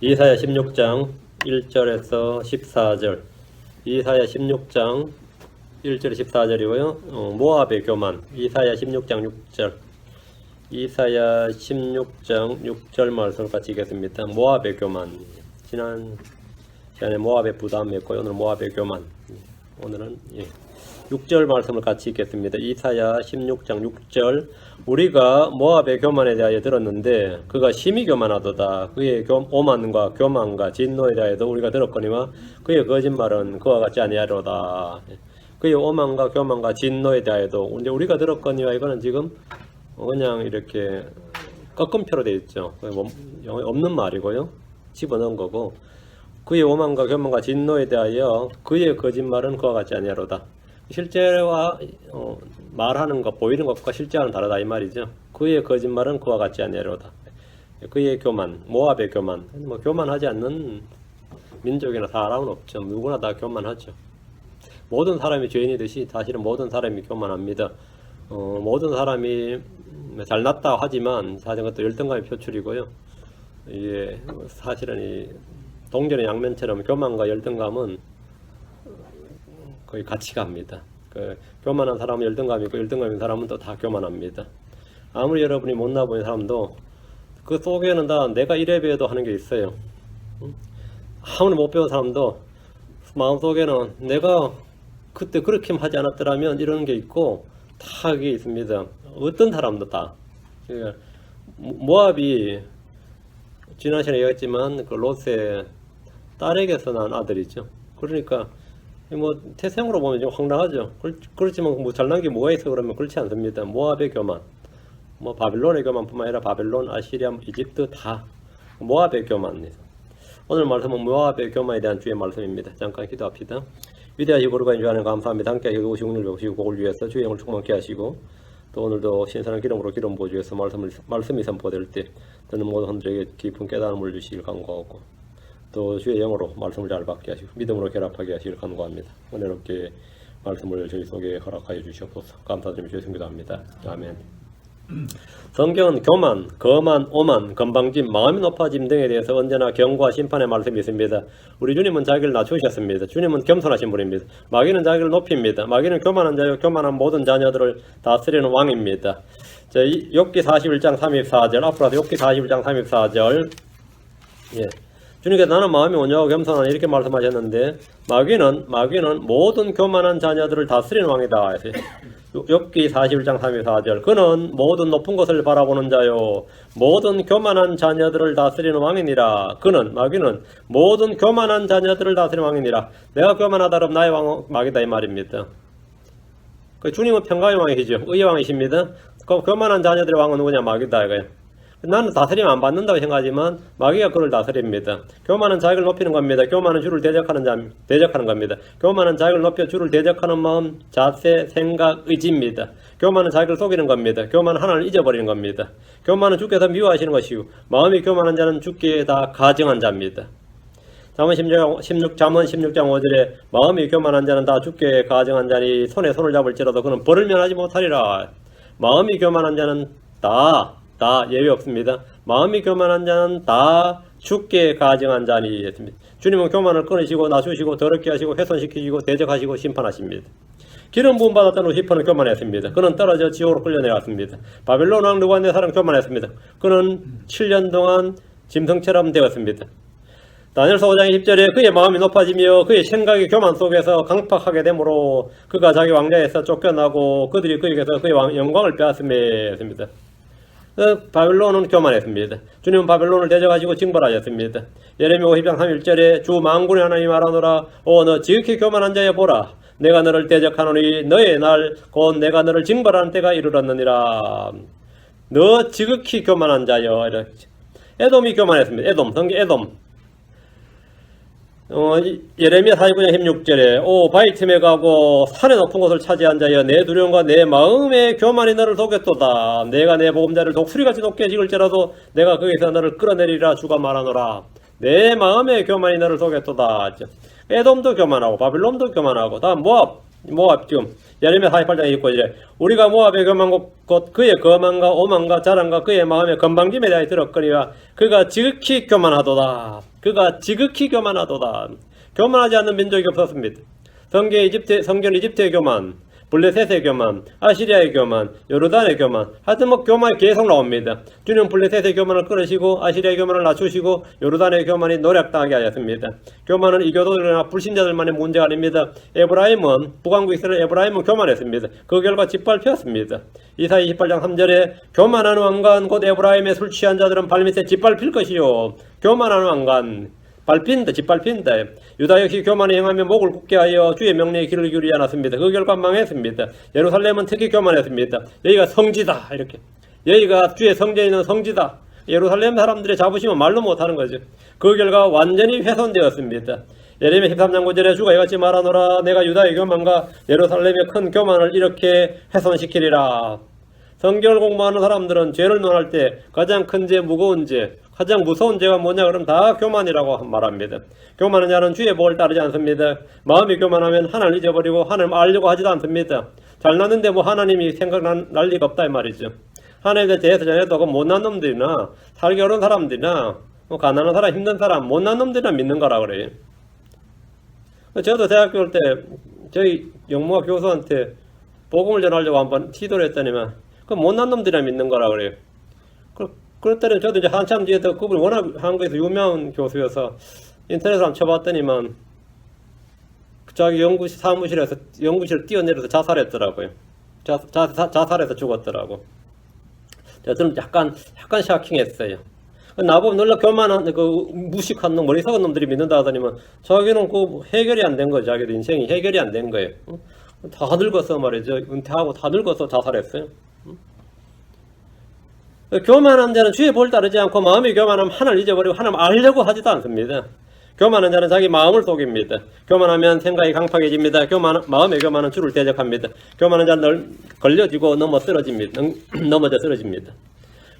이사야 16장 1절에서 14절. 이사야 16장 1절 14절이고요. 모압의 교만. 이사야 16장 6절. 이사야 16장 6절 말씀을 같이 읽겠습니다. 모압의 교만. 지난 시간에 모압의 부담이었고요. 오늘 모압의 교만. 오늘은 6절 말씀을 같이 읽겠습니다. 이사야 16장 6절. 우리가 모압의 교만에 대하여 들었는데 그가 심히 교만하도다. 그의 오만과 교만과 진노에 대하여도 우리가 들었거니와 그의 거짓말은 그와 같지 아니하로다. 그의 오만과 교만과 진노에 대하여도 이제 우리가 들었거니와 이거는 지금 그냥 이렇게 꺾음표로 되어 있죠. 없는 말이고요. 집어넣은 거고, 그의 오만과 교만과 진노에 대하여 그의 거짓말은 그와 같지 아니하로다. 실제와 말하는 것, 보이는 것과 실제와는 다르다 이 말이죠. 그의 거짓말은 그와 같지 아니하로다. 그의 교만, 모압의 교만. 뭐 교만하지 않는 민족이나 사람은 없죠. 누구나 다 교만하죠. 모든 사람이 죄인이듯이 사실은 모든 사람이 교만합니다. 모든 사람이 잘났다 하지만 사실은 그것도 열등감의 표출이고요. 이게 사실은 이 동전의 양면처럼 교만과 열등감은 거의 같이 갑니다. 교만한 사람은 열등감이 있고 열등감인 사람은 또 다 교만합니다. 아무리 여러분이 못나 보이는 사람도 그 속에는 다 내가 이래 배워도 하는 게 있어요. 아무리 못 배운 사람도 마음속에는 내가 그때 그렇게 하지 않았더라면 이런 게 있고 다 그게 있습니다. 어떤 사람도 다. 모압이 지난 시간에 얘기했지만 그 롯의 딸에게서 난 아들이죠. 그러니까 뭐 태생으로 보면 좀 황당하죠. 그렇지만 뭐 잘난 게 뭐가 있어 그러면 그렇지 않습니다. 모압의 교만, 뭐 바빌론의 교만뿐만 아니라 바빌론, 아시리아, 이집트 다 모압의 교만입니다. 오늘 말씀은 모압의 교만에 대한 주의 말씀입니다. 잠깐 기도합시다. 위대하시고 거룩하신 주 하나님 감사합니다. 함께 하시고 오시 오늘 배우시고 복을 위해서 주의 영을 충만케 하시고 또 오늘도 신선한 기름으로 기름 부어주셔서 말씀이 선포될 때 듣는 모든 헌들에게 깊은 깨달음을 주시길 간구하고 또 주의 영으로 말씀을 잘 받게 하시고 믿음으로 결합하게 하시길 간구합니다. 은혜롭게 말씀을 저희 속에 허락하여 주시옵소서. 감사드리며 주의 성기도합니다. 아멘. 성경은 교만, 거만, 오만, 건방짐, 마음이 높아짐 등에 대해서 언제나 경고와 심판의 말씀이 있습니다. 우리 주님은 자기를 낮추셨습니다. 주님은 겸손하신 분입니다. 마귀는 자기를 높입니다. 마귀는 교만한 자요 교만한 모든 자녀들을 다스리는 왕입니다. 자, 욥기 41장 34절 앞으로 욥기 41장 34절 주님께서 나는 마음이 온유하고 겸손하니 이렇게 말씀하셨는데 마귀는 모든 교만한 자녀들을 다스리는 왕이다. 욥기 41장 34절 그는 모든 높은 것을 바라보는 자요 모든 교만한 자녀들을 다스리는 왕이니라. 마귀는 모든 교만한 자녀들을 다스리는 왕이니라. 내가 교만하다 그러면 나의 왕 마귀다 이 말입니다. 주님은 평강의 왕이시죠. 의의 왕이십니다. 그럼 교만한 자녀들의 왕은 누구냐? 마귀다 이거예요. 나는 다스림 안 받는다고 생각하지만 마귀가 그를 다스립니다. 교만은 자기를 높이는 겁니다. 교만은 주를 대적하는 겁니다. 교만은 자기를 높여 주를 대적하는 마음, 자세, 생각, 의지입니다. 교만은 자기를 속이는 겁니다. 교만은 하나님을 잊어버리는 겁니다. 교만은 주께서 미워하시는 것이고 마음이 교만한 자는 주께 다 가증한 자입니다. 잠언 16장 5절에 마음이 교만한 자는 다 주께 가증한 자니 손에 손을 잡을지라도 그는 벌을 면하지 못하리라. 마음이 교만한 자는 다 예외 없습니다. 마음이 교만한 자는 다 주께 가증한 자니 했습니다. 주님은 교만을 끊으시고 낮추시고 더럽게 하시고 훼손시키시고 대적하시고 심판하십니다. 기름 부음 받았던 루시퍼는 교만했습니다. 그는 떨어져 지옥으로 끌려내갔습니다. 바빌론 왕 느부갓네살은 교만했습니다. 그는 7년 동안 짐승처럼 되었습니다. 다니엘서 5장 10절에 그의 마음이 높아지며 그의 생각이 교만 속에서 강팍하게 되므로 그가 자기 왕자에서 쫓겨나고 그들이 그에게서 그의 영광을 빼앗음에 했습니다. 바빌론은 교만했습니다. 주님은 바빌론을 대적하시고 징벌하셨습니다. 예레미야 50장 31절에 주 만군의 하나님 말하노라. 너 지극히 교만한 자여 보라. 내가 너를 대적하노니 너의 날 곧 내가 너를 징벌하는 때가 이르렀느니라. 너 지극히 교만한 자여. 에돔이 교만했습니다. 성경 에돔. 예레미야 49장 16절에 바위 틈에 가고 산의 높은 곳을 차지한 자여 내 두려움과 내 마음의 교만이 너를 속였도다. 내가 내 보금자를 독수리같이 높게 찍을지라도 내가 거기서 너를 끌어내리라 주가 말하노라. 내 마음의 교만이 너를 속였도다. 에돔도 교만하고 바빌론도 교만하고 다음 모압 모압 지금 예레미야 48장에 있고 이제 우리가 모압의 교만 곧 그의 거만과 오만과 자랑과 그의 마음의 건방짐에 대하여 들었거니와 그가 지극히 교만하도다. 그가 지극히 교만하도다. 교만하지 않는 민족이 없었습니다. 성경 이집트의 교만, 블레셋의 교만, 아시리아의 교만, 요르단의 교만, 하여튼 뭐 교만이 계속 나옵니다. 주는 블레셋의 교만을 끌으시고 아시리아의 교만을 낮추시고 요르단의 교만이 노략당하게 하였습니다. 교만은 이교도들이나 불신자들만의 문제가 아닙니다. 북왕국 이스라엘 에브라임은 교만했습니다. 그 결과 짓밟혔습니다. 이사야 28장 3절에 교만한 왕관 곧 에브라임의 술 취한 자들은 발밑에 짓밟힐 것이요. 교만한 왕관 짓밟힌다. 유다 역시 교만에 행하며 목을 굳게 하여 주의 명령에 귀를 기울이지 않았습니다. 그 결과 망했습니다. 예루살렘은 특히 교만했습니다. 여기가 성지다. 이렇게. 여기가 주의 성전에 있는 성지다. 예루살렘 사람들의 자부심은 말로 못하는 거죠. 그 결과 완전히 훼손되었습니다. 예레미야 13장 9절에 주가 이같이 말하노라. 내가 유다의 교만과 예루살렘의 큰 교만을 이렇게 훼손시키리라. 성경을 공부하는 사람들은 죄를 논할 때 가장 큰 죄, 무거운 죄, 가장 무서운 죄가 뭐냐 그러면 다 교만이라고 말합니다. 교만한 자는 주의 복을 따르지 않습니다. 마음이 교만하면 하나님을 잊어버리고 하나님 알려고 하지도 않습니다. 잘났는데 뭐 하나님이 생각날 리가 없다 이 말이죠. 하나님에 대해서 전해도 그 못난 놈들이나 살기 어려운 사람들이나 뭐 가난한 사람, 힘든 사람, 못난 놈들이나 믿는 거라 그래요. 저도 대학교 올 때 저희 영문학 교수한테 복음을 전하려고 한번 시도를 했더니만 그 못난 놈들이나 믿는 거라 그래요. 그랬더니 저도 이제 한참 뒤에 그분이 워낙 한국에서 유명한 교수여서 인터넷으로 한번 쳐봤더니만 자기 사무실에서 연구실을 뛰어내려서 자살했더라고요. 자살해서 죽었더라고. 저는 약간 샤킹했어요. 나보고 놀라 교만한 무식한 놈, 머리 썩은 놈들이 믿는다 하더니만 자기는 해결이 안 된 거죠. 자기도 인생이 해결이 안 된 거예요. 다 늙어서 말이죠. 은퇴하고 다 늙어서 자살했어요. 교만한 자는 주의 복을 따르지 않고 마음이 교만하면 하나님을 잊어버리고 하나님을 알려고 하지도 않습니다. 교만한 자는 자기 마음을 속입니다. 교만하면 생각이 강팍해집니다. 마음의 교만은 주를 대적합니다. 교만한 자는 걸려지고 넘어져 쓰러집니다.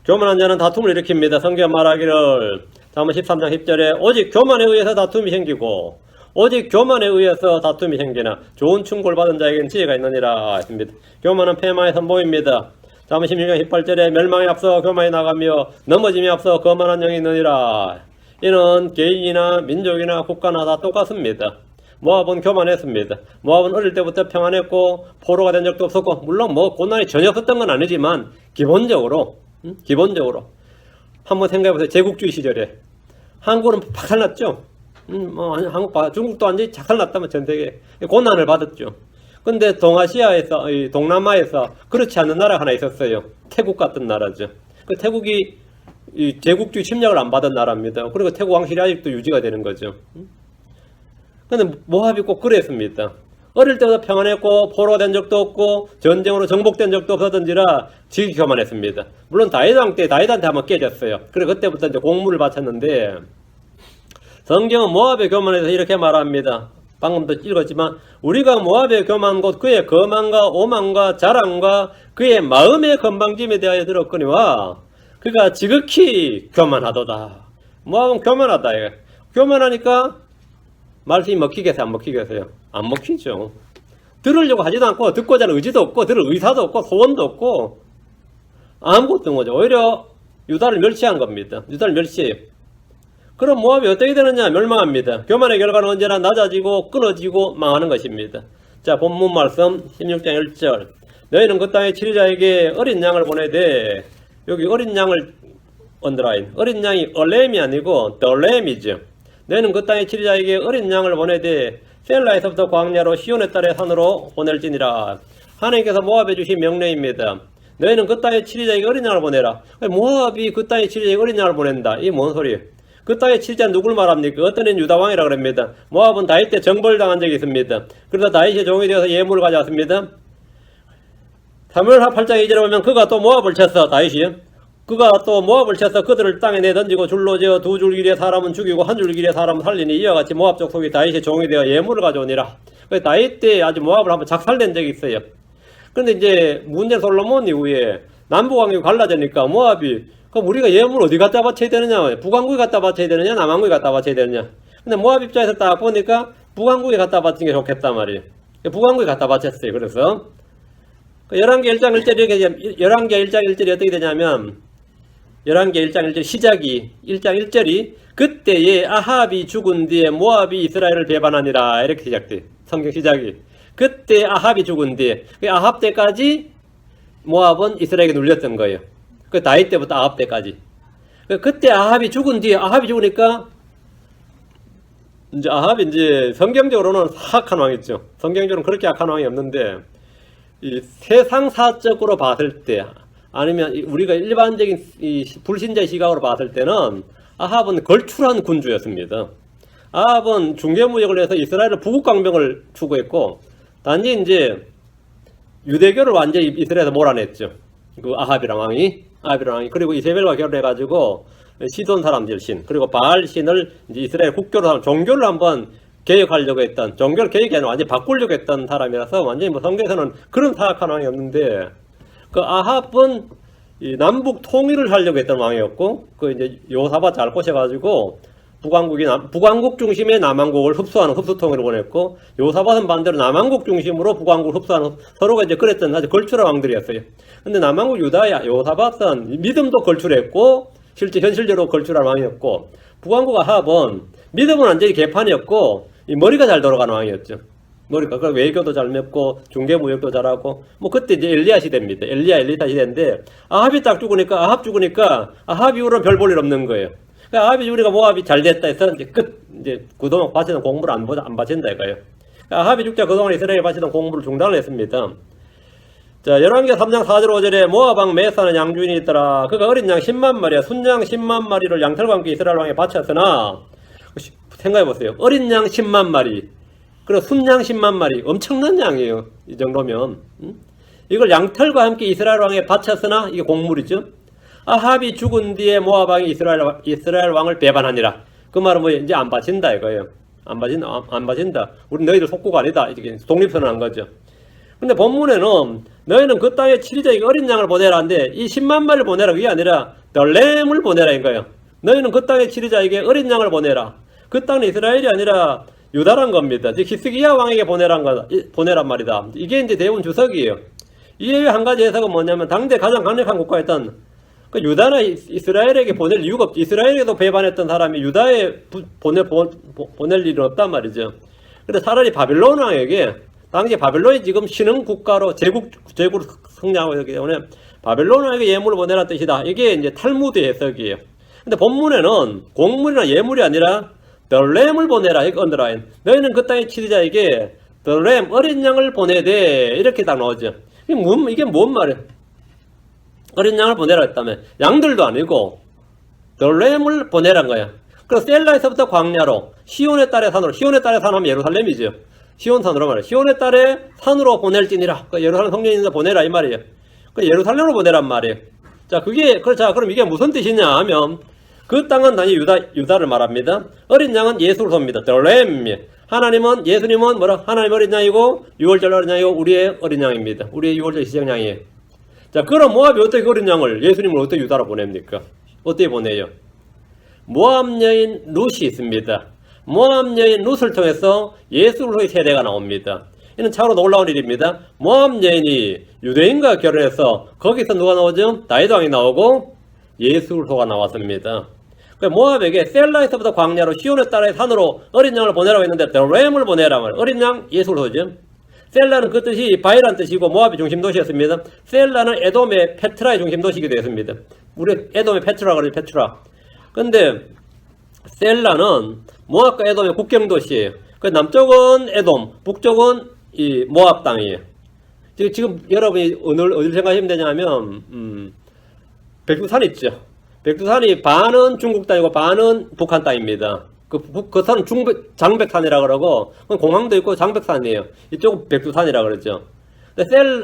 교만한 자는 다툼을 일으킵니다. 성경 말하기를 잠언 13장 10절에 오직 교만에 의해서 다툼이 생기고 오직 교만에 의해서 다툼이 생기나 좋은 충고를 받은 자에게는 지혜가 있느니라 했습니다. 교만은 패망의 선봉입니다. 잠언 16장 18절에 멸망에 앞서 교만이 나가며 넘어짐에 앞서 거만한 영이 있느니라. 이는 개인이나 민족이나 국가나 다 똑같습니다. 모압은 교만했습니다. 모압은 어릴 때부터 평안했고 포로가 된 적도 없었고 물론 뭐 고난이 전혀 없었던 건 아니지만 기본적으로 한번 생각해보세요. 제국주의 시절에 한국은 박살났죠. 중국도 완전히 작살났다면 전 세계 고난을 받았죠. 근데 동남아에서 그렇지 않은 나라가 하나 있었어요. 태국 같은 나라죠. 그 태국이 제국주의 침략을 안 받은 나라입니다. 그리고 태국 왕실이 아직도 유지가 되는 거죠. 근데 모압이 꼭 그랬습니다. 어릴 때부터 평안했고 포로가 된 적도 없고 전쟁으로 정복된 적도 없었던지라 지극히 교만했습니다. 물론 다윗왕 때 다윗한테 한번 깨졌어요. 그리고 그때부터 이제 공물을 바쳤는데 성경은 모압의 교만에서 이렇게 말합니다. 방금도 읽었지만 우리가 모압의 교만 곧 그의 거만과 오만과 자랑과 그의 마음의 건방짐에 대하여 들었거니와 그가 지극히 교만하도다. 모압은 교만하다. 교만하니까 말씀이 먹히겠어요? 안 먹히겠어요? 안 먹히죠. 들으려고 하지도 않고 듣고자 하는 의지도 없고 들을 의사도 없고 소원도 없고 아무것도 없는 거죠. 오히려 유다를 멸시한 겁니다. 유다를 멸시해요. 그럼 모압이 어떻게 되느냐? 멸망합니다. 교만의 결과는 언제나 낮아지고 끊어지고 망하는 것입니다. 자, 본문 말씀 16장 1절 너희는 그 땅의 치리자에게 어린 양을 보내되 여기 어린 양을 언더라인 어린 양이 얼렘이 아니고 덜렘이죠. 너희는 그 땅의 치리자에게 어린 양을 보내되 셀라에서부터 광야로 시온의 딸의 산으로 보낼지니라. 하나님께서 모압에 주신 명령입니다. 너희는 그 땅의 치리자에게 어린 양을 보내라. 모압이 그 땅의 치리자에게 어린 양을 보낸다. 이게 뭔 소리예요? 그 땅의 치리자는 누굴 말합니까? 어떤 애는 유다왕이라 그럽니다. 모압은 다윗 때 정벌당한 적이 있습니다. 그러다 다윗의 종이 되어서 예물을 가져왔습니다. 사무엘 8장 2절에 보면 그가 또 모압을 쳤어. 다윗이요. 그가 또 모압을 쳐서 그들을 땅에 내던지고 줄로 지어 두 줄기리의 사람은 죽이고 한 줄기리의 사람은 살리니 이와 같이 모압 족속이 다윗의 종이 되어 예물을 가져오니라. 다윗 때 아주 모압을 한번 작살낸 적이 있어요. 그런데 이제 문제 솔로몬 이후에 남북왕국이 갈라지니까 모압이 그럼 우리가 예물 어디 갖다 바쳐야 되느냐? 북왕국에 갖다 바쳐야 되느냐? 남왕국에 갖다 바쳐야 되느냐? 근데 모압 입장에서 딱 보니까 북왕국에 갖다 바치는 게 좋겠단 말이에요. 북왕국에 갖다 바쳤어요. 그래서 열왕기 1장 1절이 11개 1장 1절이 어떻게 되냐면 11개 1장 1절 시작이 1장 1절이 그때에 아합이 죽은 뒤에 모압이 이스라엘을 배반하니라 이렇게 시작돼요. 성경 시작이 그때 아합이 죽은 뒤에 아합 때까지 모압은 이스라엘에게 눌렸던 거예요. 그 다윗 때부터 아합 때까지. 그때 아합이 죽은 뒤에 아합이 죽으니까 이제 아합이 이제 성경적으로는 사악한 왕이죠. 성경적으로는 그렇게 악한 왕이 없는데 이 세상사적으로 봤을 때 아니면 우리가 일반적인 이 불신자의 시각으로 봤을 때는 아합은 걸출한 군주였습니다. 아합은 중개무역을 해서 이스라엘의 부국강병을 추구했고 단지 이제 유대교를 완전히 이스라엘에서 몰아냈죠. 그 아합이란 왕이 그리고 이세벨과 결혼해가지고 시돈 사람들 신 그리고 바알 신을 이제 이스라엘 국교로 종교를 한번 개혁하려고 했던 종교를 개혁이 아니라 완전히 바꾸려고 했던 사람이라서 완전히 뭐 성경에서는 그런 사악한 왕이 없는데 그 아합은 이 남북 통일을 하려고 했던 왕이었고 그 이제 요사밭 잘 꼬셔가지고 북왕국 중심의 남왕국을 흡수하는 흡수통일을 원했고 요사밭은 반대로 남왕국 중심으로 북왕국을 흡수하는 서로가 이제 그랬던 아주 걸출한 왕들이었어요. 근데 남왕국 유다야 요사밭은 믿음도 걸출했고 실제 현실적으로 걸출한 왕이었고 북왕국 아합은 믿음은 완전히 개판이었고 이 머리가 잘 돌아가는 왕이었죠. 머리가 그 외교도 잘 맺고 중개무역도 잘하고 뭐 그때 이제 엘리야 시대입니다. 엘리사 시대인데 아합이 딱 죽으니까 아합 이후로는 별 볼 일 없는 거예요. 그러니까 아합이 죽으니까 모압이 잘 됐다 해서 이제 그동안 바치던 공부를 안 바친다 이거예요. 그러니까 아합이 죽자 그동안 이스라엘에 바치던 공부를 중단을 했습니다. 자, 열왕기 3장 4절 5절에 모압왕 메사는 양주인이 있더라. 그가 어린 양 10만 마리와 순양 10만 마리를 양털과 함께 이스라엘 왕에 바쳤으나 생각해보세요. 어린 양 10만 마리 그리고 순양 10만 마리 엄청난 양이에요. 이 정도면 이걸 양털과 함께 이스라엘 왕에 바쳤으나 이게 곡물이죠. 아합이 죽은 뒤에 모압 왕이 이스라엘 왕을 배반하니라. 그 말은 뭐 이제 안 바친다 이거예요. 안 바친다. 우리 너희들 속구가 아니다. 이렇게 독립선언한 거죠. 근데 본문에는 너희는 그 땅에 치리자에게 어린 양을 보내라 하는데 이 10만 마리를 보내라 그게 아니라 덜렘을 보내라 이거예요. 너희는 그 땅에 치리자에게 어린 양을 보내라. 그 땅은 이스라엘이 아니라 유다란 겁니다. 즉 히스기야 왕에게 보내란 말이다. 이게 이제 대원 주석이에요. 이에 한 가지 해석은 뭐냐면 당대 가장 강력한 국가였던 그 유다나 이스라엘에게 보낼 이유가 없죠. 이스라엘에게도 배반했던 사람이 유다에 보낼 일은 없단 말이죠. 근데 차라리 바빌론 왕에게 당시 바빌론이 지금 신흥 국가로 제국 성장하고 있기 때문에 바빌론 왕에게 예물을 보내라는 뜻이다. 이게 이제 탈무드 해석이에요. 근데 본문에는 곡물이나 예물이 아니라 덜렘을 보내라. 이거 언더라인. 너희는 그 땅의 치리자에게 덜렘 어린 양을 보내되 이렇게 딱 나오죠. 이게 뭔 말이야? 어린 양을 보내라 했다면 양들도 아니고 덜렘을 보내란 거야. 그래서 셀라에서부터 광야로 시온의 딸의 산으로 시온의 딸의 산 하면 예루살렘이죠. 시온산으로 말이야. 시온의 딸의 산으로 보낼지니라. 그 예루살렘 성전에 있는 보내라 이 말이에요. 그 예루살렘으로 보내란 말이에요. 자, 그럼 이게 무슨 뜻이냐 하면 그 땅은 단지 유다를 말합니다. 어린 양은 예수로서입니다. 덜렘. 하나님은 예수님은 뭐라? 하나님 어린 양이고 유월절 어린 양이고 우리의 어린 양입니다. 우리의 유월절 희생 양이에요. 자, 그럼 모압이 어떻게 어린 양을 예수님을 어떻게 유다로 보냅니까? 어떻게 보내요? 모압 여인 룻이 있습니다. 모압 여인 룻을 통해서 예수로의 세대가 나옵니다. 이는 참으로 놀라운 일입니다. 모압 여인이 유대인과 결혼해서 거기서 누가 나오죠? 다윗 왕이 나오고 예수로가 나왔습니다. 모압에게 셀라에서부터 광야로 시온의 딸의 산으로 어린 양을 보내라고 했는데 덜렘을 보내라 말. 어린 양 예수로죠. 셀라는 그 뜻이 바이란 뜻이고 모압의 중심 도시였습니다. 셀라는 에돔의 페트라의 중심 도시이기도 했습니다. 우리 에돔의 페트라 그러죠. 페트라. 근데 셀라는 모압과 에돔의 국경 도시예요. 그 남쪽은 에돔, 북쪽은 이 모압 땅이에요. 지금 여러분이 어디를 생각하시면 되냐면 백두산 있죠. 백두산이 반은 중국 땅이고 반은 북한 땅입니다. 그 산은 장백산이라 그러고 공항도 있고 장백산이에요. 이쪽은 백두산이라 그러죠.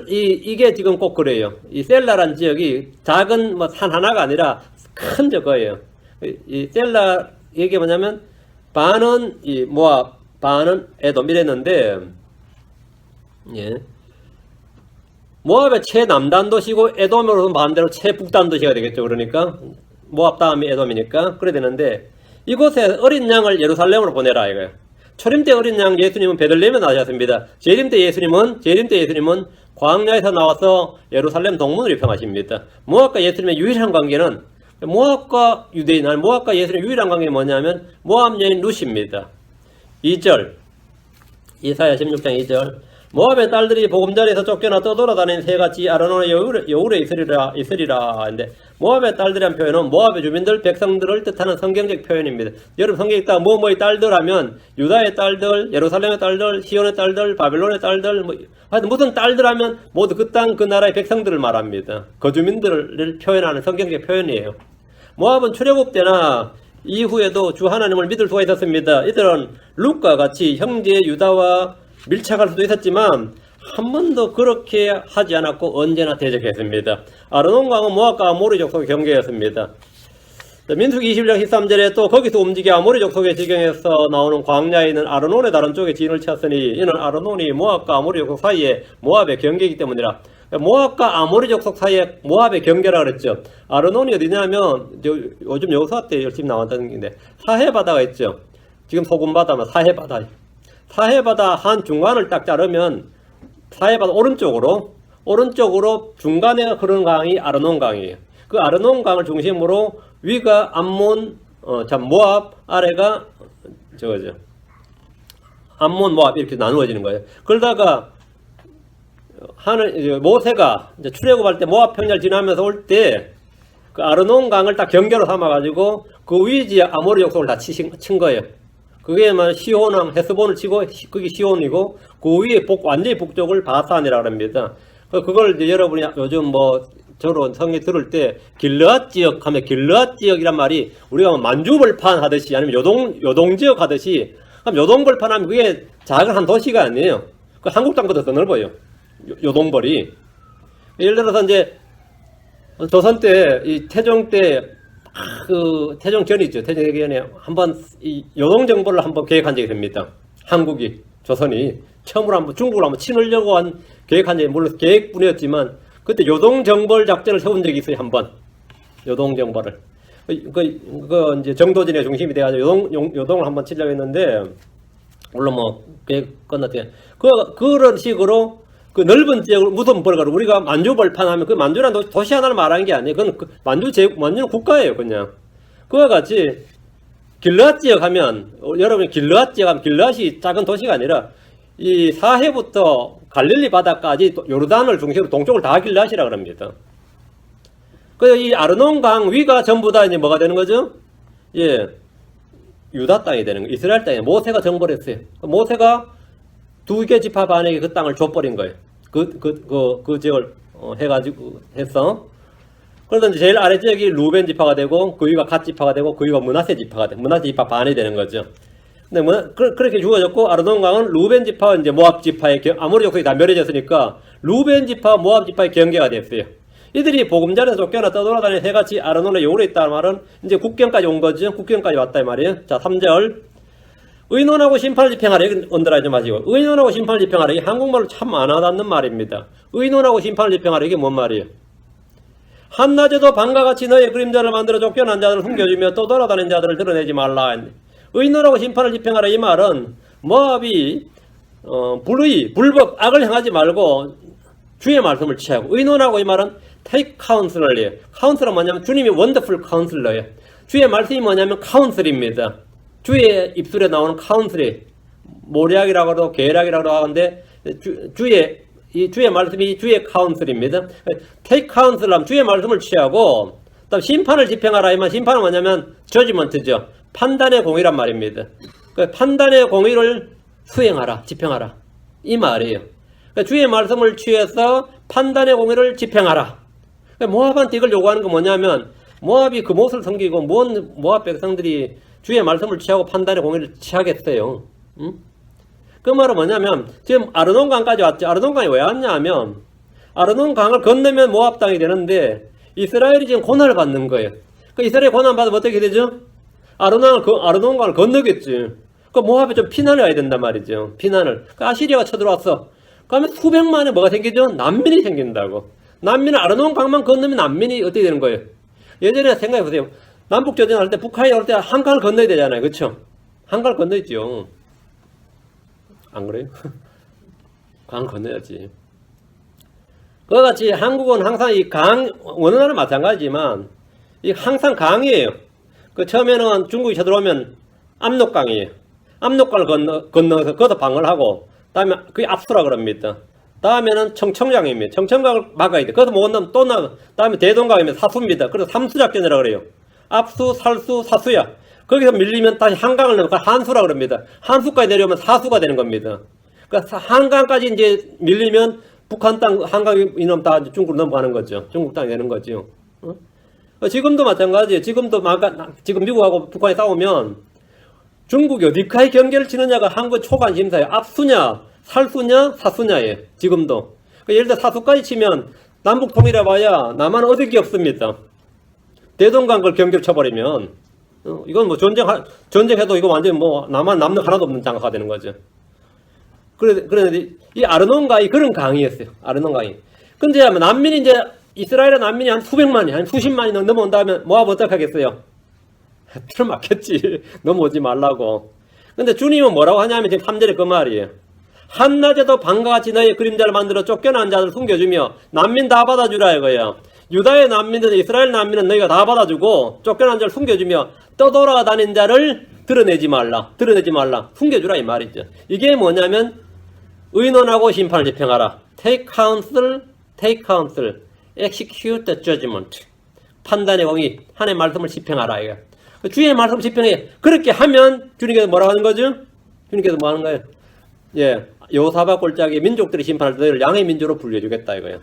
이게 지금 꼭 그래요. 이 셀라란 지역이 작은 뭐 산 하나가 아니라 큰 저거예요. 이 셀라 이게 뭐냐면 반은 이 모압, 반은 에돔 이랬는데, 예. 모압의 최남단 도시고 에돔으로는 반대로 최북단 도시가 되겠죠. 그러니까 모압 다음이 에돔이니까 그래야 되는데 이곳에 어린 양을 예루살렘으로 보내라 이거예요. 초림 때 어린 양 예수님은 베들레헴에 나셨습니다. 재림 때 예수님은 광야에서 나와서 예루살렘 동문을 입성하십니다. 모압과 예수님의 유일한 관계는 모압과 유대인, 모압과 예수님의 유일한 관계는 뭐냐면 모압 여인 룻입니다. 2절 이사야 16장 2절 모압의 딸들이 보금자리에서 쫓겨나 떠돌아다니는 새같이 아르논의 여울에 있으리라. 근데 모압의 딸들이란 표현은 모압의 주민들, 백성들을 뜻하는 성경적 표현입니다. 여러분 성경에 있다 뭐뭐의 딸들 하면 유다의 딸들, 예루살렘의 딸들, 시온의 딸들, 바벨론의 딸들, 하여튼 무슨 딸들 하면 모두 그 땅, 그 나라의 백성들을 말합니다. 거주민들을 표현하는 성경적 표현이에요. 모압은 출애굽 때나 이후에도 주 하나님을 믿을 수가 있었습니다. 이들은 룻과 같이 형제 유다와 밀착할 수도 있었지만 한 번도 그렇게 하지 않았고 언제나 대적했습니다. 아르논 강은 모압과 아모리 족속의 경계였습니다. 민수기 21장 13절에 또 거기서 움직여 아모리 족속의 지경에서 나오는 광야에 있는 아르논의 다른 쪽에 진을 쳤으니 이는 아르논이 모압과 아모리 족속 사이에 모압의 경계이기 때문이라. 모압과 아모리 족속 사이에 모압의 경계라 그랬죠. 아르논이 어디냐면 요즘 여호수아 때 열심히 나왔다는 게인데 사해바다가 있죠. 지금 소금바다면 사해바다. 사해바다 한 중간을 딱 자르면 사해바다 오른쪽으로 중간에 흐르는 강이 아르논 강이에요. 그 아르논 강을 중심으로 위가 암몬, 모압, 아래가 저거죠. 암몬, 모압 이렇게 나누어지는 거예요. 그러다가 모세가 이제 출애굽할 때 모압 평야를 지나면서 올 때 그 아르논 강을 딱 경계로 삼아가지고 그 위지에 아모리 족속을 다 친 거예요. 그게 시온왕 헤스본을 치고 그게 시온이고 그 위에 완전히 북쪽을 바산이라고 합니다. 그걸 이제 여러분이 요즘 저로 성경 들을 때 길르앗 지역 하면 길르앗 지역이란 말이 우리가 만주벌판 하듯이 아니면 요동 지역 하듯이 요동벌판 하면 그게 작은 한 도시가 아니에요. 그 한국 땅보다 더 넓어요. 요동벌이. 예를 들어서 이제 조선 때 이 태종 때 태종 전이죠. 태종 전에 한번 이 요동 정벌을 한번 계획한 적이 있습니다. 한국이 조선이 처음으로 한번 중국을 한번 치느려고 계획한 적이 물론 계획뿐이었지만 그때 요동 정벌 작전을 세운 적이 있어요. 한번 요동 정벌을 그 이제 정도진의 중심이 돼가지고 요동을 한번 치려고 했는데 물론 계획 끝났대요. 그런 식으로 그 넓은 지역을 무슨 벌가로 우리가 만주벌판 하면 그 만주라는 도시 하나를 말하는 게 아니에요. 그건 만주는 국가예요, 그냥. 그와 같이 길르앗 지역 하면 여러분이 길르앗 지역 하면 길르앗이 작은 도시가 아니라 이 사해부터 갈릴리 바다까지 요르단을 중심으로 동쪽을 다 길르앗이라고 합니다. 그래서 이 아르논 강 위가 전부 다 이제 뭐가 되는 거죠? 예. 유다 땅이 되는 거예요. 이스라엘 땅에 모세가 정벌했어요. 모세가 2개 지파 반에게 그 땅을 줘버린 거예요. 그 지역을 해가지고 했어. 그래서 이제 제일 아래 지역이 루벤 지파가 되고 그 위가 갓 지파가 되고 그 위가 므낫세 지파가 돼. 므낫세 지파 반이 되는 거죠. 근데 그렇게 주어졌고 아르논 강은 루벤 지파와 이제 모압 지파의 아모리 족속이 다 멸해졌으니까 루벤 지파, 모압 지파의 경계가 됐어요. 이들이 보금자리에서 쫓겨나 떠돌아다니는 새같이 아르논의 여울에 있다는 말은 이제 국경까지 온 거죠. 국경까지 왔다 이 말이에요. 자, 3절. 의논하고 심판을 집행하라. 여기 언더라이즈 마시고. 의논하고 심판을 집행하라. 이 한국말로 참 안 와닿는 말입니다. 의논하고 심판을 집행하라. 이게 뭔 말이에요? 한낮에도 밤과 같이 너의 그림자를 만들어 쫓겨난 자들을 숨겨주며 또 돌아다니는 자들을 드러내지 말라. 의논하고 심판을 집행하라. 이 말은 모압이 불법, 악을 행하지 말고 주의 말씀을 취하고 의논하고 이 말은 take counselor이에요. 카운슬은 뭐냐면 주님이 원더풀 카운슬러예요. 주의 말씀이 뭐냐면 카운슬입니다. 주의 입술에 나오는 카운슬이 모략이라고 하고 계략이라고 하는데 주의 말씀이 주의 카운슬입니다. take counsel 하면 주의 말씀을 취하고 그다음 심판을 집행하라. 이만 심판은 뭐냐면 judgment죠. 판단의 공의란 말입니다. 판단의 공의를 수행하라, 집행하라 이 말이에요. 주의 말씀을 취해서 판단의 공의를 집행하라. 모압한테 이걸 요구하는 건 뭐냐면 모압이 그 못을 섬기고 모압 백성들이 주의 말씀을 취하고 판단의 공의를 취하겠어요. 응? 그 말은 뭐냐면 지금 아르논 강까지 왔죠. 아르논 강이 왜 왔냐 하면 아르논 강을 건너면 모압 땅이 되는데 이스라엘이 지금 고난을 받는 거예요. 그 이스라엘이 고난 받으면 어떻게 되죠? 아르논 강을 건너겠지. 그 모압에 좀 피난을 해야 된단 말이죠. 피난을. 그 아시리아가 쳐들어왔어. 그러면 수백만에 뭐가 생기죠? 난민이 생긴다고. 난민은 아르논 강만 건너면 난민이 어떻게 되는 거예요? 예전에 생각해보세요. 남북전쟁 할 때 북한이 올 때 한강을 건너야 되잖아요. 그쵸? 한강을 건너있죠. 안 그래요? 강 건너야지. 그와 같이 한국은 항상 어느 나라 마찬가지지만, 항상 강이에요. 처음에는 중국이 쳐들어오면 압록강이에요. 압록강을 건너서 거기서 방어를 하고, 다음에 그게 압수라 그럽니다. 다음에는 청천강입니다. 청천강을 막아야 돼. 거기서 못 건너면 또 다음에 대동강이면 사수입니다. 그래서 삼수작전이라고 그래요. 압수, 살수, 사수야. 거기서 밀리면 다시 한강을 넘어 한수라 그럽니다. 한수까지 내려오면 사수가 되는 겁니다. 그러니까 한강까지 이제 밀리면 북한 땅, 한강 이놈 다 중국으로 넘어가는 거죠. 중국 땅이 되는 거죠. 지금도 마찬가지예요. 지금 미국하고 북한이 싸우면 중국이 어디까지 경계를 치느냐가 한국 초관심사예요. 압수냐, 살수냐, 사수냐예요. 지금도. 예를 들어 사수까지 치면 남북 통일해 봐야 남한은 얻을 게 없습니다. 대동강 걸 경계를 쳐버리면 이건 뭐 전쟁해도 이거 완전 뭐 남한 남는 하나도 없는 장사가 되는 거죠. 그런데 이 아르논강이 그런 강이었어요. 아르논강이. 근데 난민이 이제 이스라엘의 난민이 한 수백만이, 한 수십만이 넘어온다면 모압 어떡하겠어요? 틀어 막혔지. 넘어오지 말라고. 근데 주님은 뭐라고 하냐면 지금 3절에 그 말이에요. 한낮에도 밤과 같이 너의 그림자를 만들어 쫓겨난 자를 숨겨주며 난민 다 받아주라 이거예요. 유다의 난민들, 이스라엘 난민은 너희가 다 받아주고 쫓겨난 자를 숨겨주며 떠돌아다닌 자를 드러내지 말라. 숨겨주라 이 말이죠. 이게 뭐냐면 의논하고 심판을 집행하라. Take counsel, execute the judgment. 판단의 공의, 하나님의 말씀을 집행하라. 이거. 주의 말씀을 집행해. 그렇게 하면 주님께서 뭐라고 하는 거죠? 주님께서 뭐 하는 거예요? 예, 여호사밧 골짜기 민족들의 심판을 너희를 양의 민족으로 분류해주겠다 이거예요.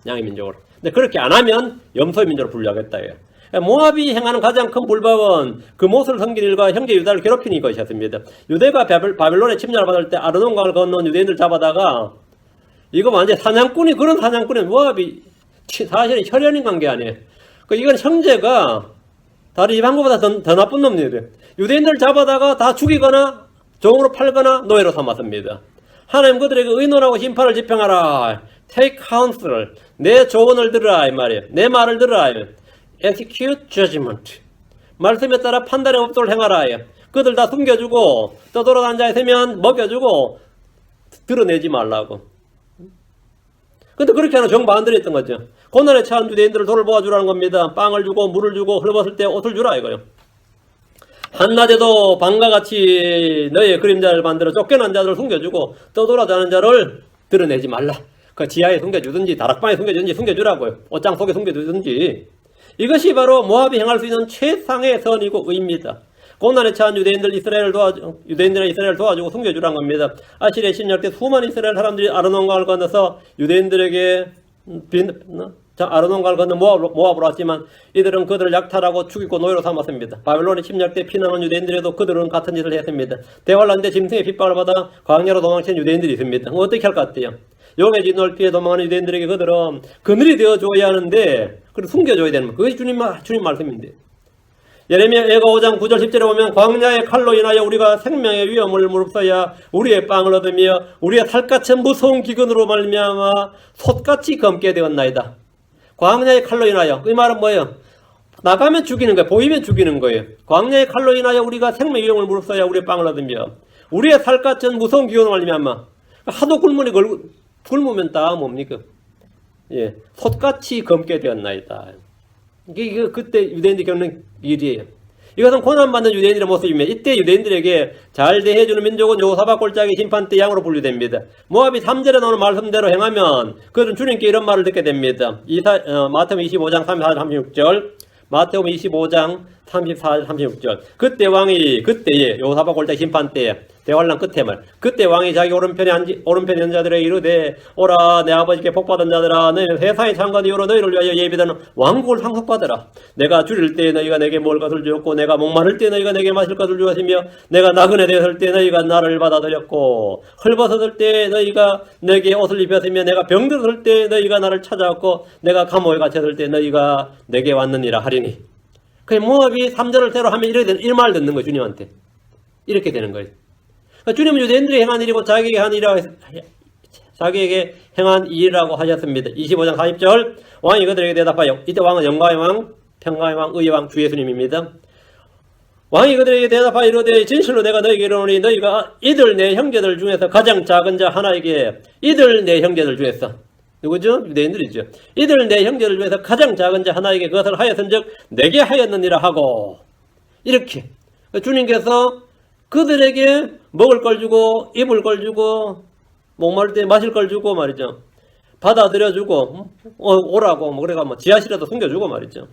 양의 민족으로. 근데 그렇게 안 하면 염소의 민족으로 분류하겠다 이거예요. 모압이 행하는 가장 큰 불법은 그 모슬 섬긴 일과 형제 유다를 괴롭히는 것이었습니다. 유대가 바벨론의 침략을 받을 때 아르논강을 건너온 유대인들 잡아다가 이거 완전 그런 사냥꾼이 모압이 사실은 혈연인 관계 아니에요. 이건 형제가 다른 이방보다 더 나쁜 놈들이에요. 유대인들을 잡아다가 다 죽이거나 종으로 팔거나 노예로 삼았습니다. 하나님 그들에게 의논하고 심판을 집행하라. Take counsel. 내 조언을 들으라 이 말이에요. 내 말을 들으라. Execute judgment. 말씀에 따라 판단의 법도를 행하라. 그들 다 숨겨주고 떠돌아다니는 자에 세면 먹여주고 드러내지 말라고. 근데 그렇게 하는 정반대로 했던 거죠. 고난에 처한 유대인들을 돌보아주라는 겁니다. 빵을 주고 물을 주고 헐벗을 때 옷을 주라 이거요. 한낮에도 밤과 같이 너의 그림자를 만들어 쫓겨난 자들을 숨겨주고 떠돌아다니는 자를 드러내지 말라. 그 지하에 숨겨주든지 다락방에 숨겨주든지 숨겨주라고요. 옷장 속에 숨겨주든지. 이것이 바로 모압이 행할 수 있는 최상의 선이고 의입니다. 고난에 처한 유대인들은 이스라엘을 도와주고 숨겨주라는 겁니다. 아시리아 침략 때 수많은 이스라엘 사람들이 아르논강을 건너서 유대인들에게 아르논강을 건너 모압으로 왔지만 이들은 그들을 약탈하고 죽이고 노예로 삼았습니다. 바벨론의 침략 때 피난한 유대인들에도 그들은 같은 짓을 했습니다. 대환란 때 짐승의 핍박을 받아 광야로 도망친 유대인들이 있습니다. 어떻게 할 것 같아요? 용의 진 넓이에 도망하는 유대인들에게 그들은 그늘이 되어줘야 하는데 그걸 숨겨줘야 되는 거예요. 그것이 주님 말씀인데. 예레미야 예가 5장 9절 10절에 보면 광야의 칼로 인하여 우리가 생명의 위험을 무릅써야 우리의 빵을 얻으며 우리의 살갗은 무서운 기근으로 말미암아 솥같이 검게 되었나이다. 광야의 칼로 인하여. 이 말은 뭐예요? 나가면 죽이는 거예요. 보이면 죽이는 거예요. 광야의 칼로 인하여 우리가 생명의 위험을 무릅써야 우리의 빵을 얻으며 우리의 살갗은 무서운 기근으로 말미암아. 하도 굶으면 다 뭡니까? 예, 솥같이 검게 되었나이다. 이게 그때 유대인들이 겪는 일이에요. 이것은 고난받는 유대인들의 모습이며 이때 유대인들에게 잘 대해주는 민족은 여호사밧 골짜기 심판 때 양으로 분류됩니다. 모압이 3절에 나오는 말씀대로 행하면 그들은 주님께 이런 말을 듣게 됩니다. 마태복음 25장 34절 36절 마태복음 25장 34절 36절 그때에 여호사밧 골짜기 심판 때에 대환란 끝에 말. 그때 왕이 자기 오른편에 앉은 자들에게 이르되 오라 내 아버지께 복받은 자들아 너희는 세상의 창건 이후로 너희를 위하여 예비되는 왕국을 상속받으라. 내가 줄일 때 너희가 내게 먹을 것을 주었고 내가 목마를 때 너희가 내게 마실 것을 주었으며 내가 나그네 되었을 때 너희가 나를 받아들였고 헐벗었을 때 너희가 내게 옷을 입혔으며 내가 병들었을 때 너희가 나를 찾아왔고 내가 감옥에 갇혔을 때 너희가 내게 왔느니라 하리니. 그 모압이 3절을 대로 하면 이 말 듣는 거예요. 주님한테. 이렇게 되는 거예요. 주님은 유대인들이 행한 일이고 자기에게 행한 일이라고 하셨습니다. 25장 40절 왕이 그들에게 대답하여 이때 왕은 영광의 왕, 평강의 왕, 의의 왕 주 예수님입니다. 왕이 그들에게 대답하여 이르되 진실로 내가 너희에게 이르노니 너희가 이들 내 형제들 중에서 가장 작은 자 하나에게 이들 내 형제들 중에서 누구죠? 유대인들이죠. 이들 내 형제들 중에서 가장 작은 자 하나에게 그것을 하였은즉 내게 하였느니라 하고 이렇게 주님께서 그들에게 먹을 걸 주고 입을 걸 주고 목마를 때 마실 걸 주고 말이죠. 받아들여 주고 오라고 뭐 그래가 뭐 지하실에도 숨겨주고 말이죠.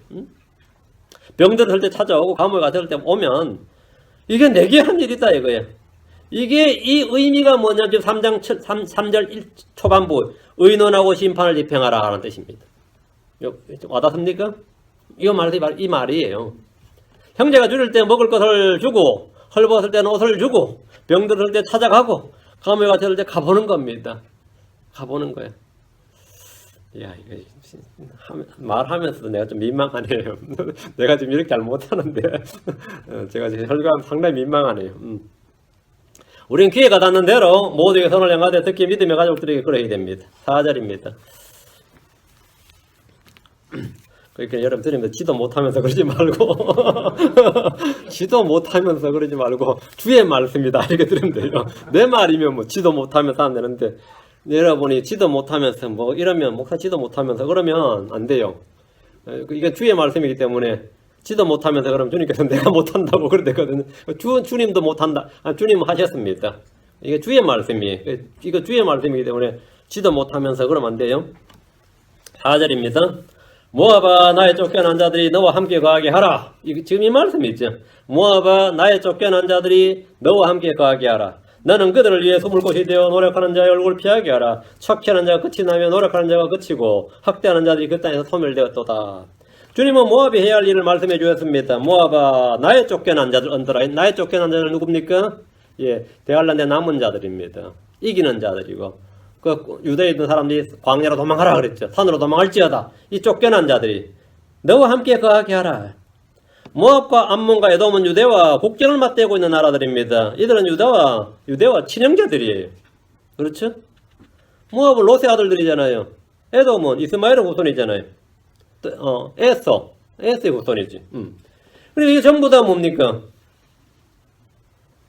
병들을 때 찾아오고 감옥에 갇힐 때 오면 이게 내게 한 일이다 이거예요. 이게 이 의미가 뭐냐면 3절 초반부 의논하고 심판을 집행하라 하는 뜻입니다. 와닿습니까? 이 말이에요. 형제가 줄일 때 먹을 것을 주고 헐벗을 때는 옷을 주고 병들을 때 찾아가고 감옥에 갇힐 때 가보는 겁니다. 가보는 거예요. 야, 이거 말하면서도 내가 좀 민망하네요. 내가 지금 이렇게 잘 못하는데 제가 지금 혈관 상당히 민망하네요. 우리는 기회가 닿는 대로 모두에게 선을 행하되 특히 믿음의 가족들에게 그러해야 됩니다. 4절입니다. 그러니까 여러분 들으면 지도 못하면서 그러지 말고 지도 못하면서 그러지 말고 주의 말씀이다 이렇게 들으면 돼요. 내 말이면 뭐 지도 못하면서 하면 되는데 여러분이 지도 못하면서 뭐 이러면 목사 지도 못하면서 그러면 안 돼요. 이게 주의 말씀이기 때문에 지도 못하면서 그러면 주님께서 내가 못한다고 그러거든요. 주님도 못한다. 주님은 하셨습니다. 이게 주의 말씀이에요. 이거 주의 말씀이기 때문에 지도 못하면서 그러면 안 돼요. 4절입니다. 모압아 나의 쫓겨난 자들이 너와 함께 거하게 하라. 지금 이 말씀이 있죠. 모압아 나의 쫓겨난 자들이 너와 함께 거하게 하라. 너는 그들을 위해 숨을 곳이 되어 노력하는 자의 얼굴을 피하게 하라. 척취하는 자가 끝이 나며 노력하는 자가 끝이고 학대하는 자들이 그 땅에서 소멸되었도다. 주님은 모압이 해야 할 일을 말씀해 주셨습니다. 모압아 나의 쫓겨난 자들 언더라. 나의 쫓겨난 자들 누굽니까? 예, 대할란데 남은 자들입니다. 이기는 자들이고 그 유대에 있는 사람들이 광야로 도망하라 그랬죠. 산으로 도망할지어다. 이 쫓겨난 자들이 너와 함께 거하게 하라. 모압과 암몬과 에돔은 유대와 국경을 맞대고 있는 나라들입니다. 이들은 유대와 친형제들이에요. 그렇죠? 모압은 롯의 아들들이잖아요. 에돔은 이스마엘의 후손이잖아요. 에서의 후손이지. 그리고 이게 전부 다 뭡니까?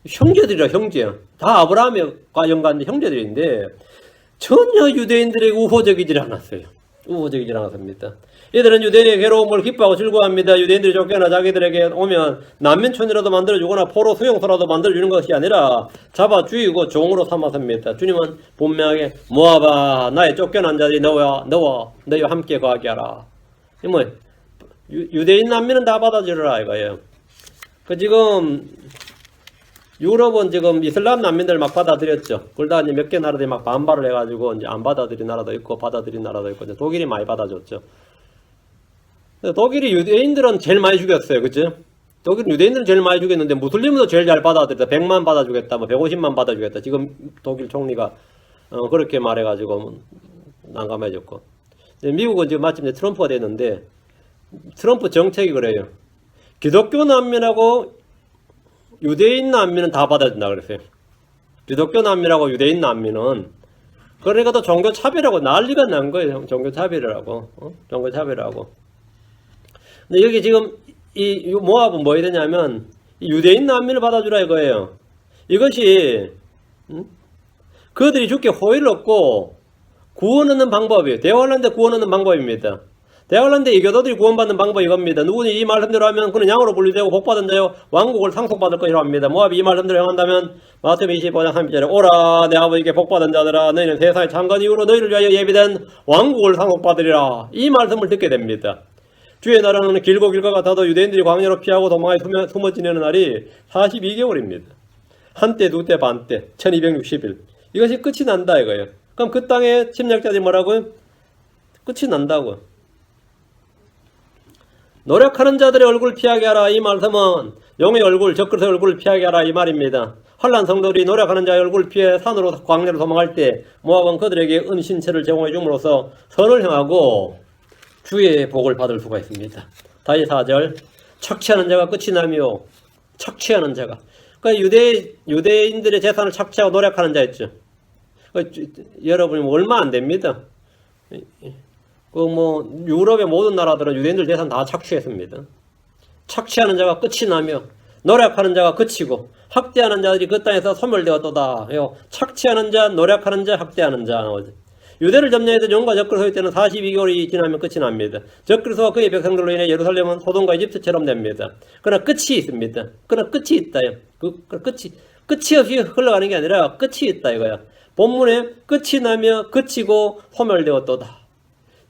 형제들이라 형제야. 다 아브라함과 연관된 형제들인데 전혀 유대인들에게 우호적이질 않았어요. 우호적이질 않았습니다. 이들은 유대인의 괴로움을 기뻐하고 즐거워합니다. 유대인들이 쫓겨나 자기들에게 오면 난민촌이라도 만들어주거나 포로 수용소라도 만들어주는 것이 아니라 잡아 죽이고 종으로 삼았습니다. 주님은 분명하게 모압아 나의 쫓겨난 자들이 너와 함께 거하게 하라. 뭐 유대인 난민은 다 받아주라 이거예요. 지금 유럽은 지금 이슬람 난민들 막 받아들였죠. 그러다 이제 몇 개 나라들이 막 반발을 해가지고 이제 안 받아들인 나라도 있고 받아들인 나라도 있고 이제 독일이 많이 받아줬죠. 독일이 유대인들은 제일 많이 죽였어요. 그죠? 독일 유대인들은 제일 많이 죽였는데 무슬림도 제일 잘 받아들였다. 100만 받아주겠다. 뭐 150만 받아주겠다. 지금 독일 총리가 그렇게 말해가지고 난감해졌고. 미국은 지금 마침 이제 트럼프가 됐는데 트럼프 정책이 그래요. 기독교 난민하고 유대인 난민은 다 받아준다 그랬어요. 기독교 난민하고 유대인 난민은 그러니까 또 종교 차별하고 난리가 난 거예요. 종교 차별이라고. 종교 차별하고. 근데 여기 지금 이 모압은 뭐 해야 되냐면 유대인 난민을 받아주라 이거예요. 이것이 그들이 죽게 호의를 얻고 구원 얻는 방법이에요. 대화를 하는데 구원 얻는 방법입니다. 대화를 하는데 이교도들이 구원받는 방법이 이겁니다. 누구니 이 말씀대로 하면 그는 양으로 분류되고 복받은 자요 왕국을 상속받을 것이라고 합니다. 모압이 이 말씀대로 행한다면 마태복음 25장 30절에 오라 내 아버지께 복받은 자들아 너희는 세상의 창건 이후로 너희를 위하여 예비된 왕국을 상속받으리라. 이 말씀을 듣게 됩니다. 주의 나라는 길고 길과 같아도 유대인들이 광야로 피하고 도망하여 숨어 지내는 날이 42개월입니다. 한때, 두때, 반때, 1260일. 이것이 끝이 난다 이거예요. 그럼 그 땅의 침략자들이 뭐라고요? 끝이 난다고. 노력하는 자들의 얼굴 피하게 하라. 이 말씀은 용의 얼굴, 적그리스도의 얼굴을 피하게 하라 이 말입니다. 환난 성도들이 노력하는 자의 얼굴을 피해 산으로 광야로 도망할 때 모압은 그들에게 은신처를 제공해 줌으로써 선을 행하고 주의 복을 받을 수가 있습니다. 다시 4절 착취하는 자가 끝이 나며 착취하는 자가 그러니까 유대인들의 재산을 착취하고 노력하는 자였죠. 여러분이 얼마 안 됩니다. 유럽의 모든 나라들은 유대인들 재산 다 착취했습니다. 착취하는 자가 끝이 나며 노력하는 자가 그치고 학대하는 자들이 그 땅에서 소멸되었도다. 착취하는 자, 노력하는 자, 학대하는 자 나오죠. 유대를 점령해서 용과 적그리스도의 때는 42개월이 지나면 끝이 납니다. 적그리스도와 그의 백성들로 인해 예루살렘은 소돔과 이집트처럼 됩니다. 그러나 끝이 있습니다. 그러나 끝이 있다요. 끝이 없이 흘러가는 게 아니라 끝이 있다 이거야. 본문에 끝이 나며 그치고 소멸되었도다.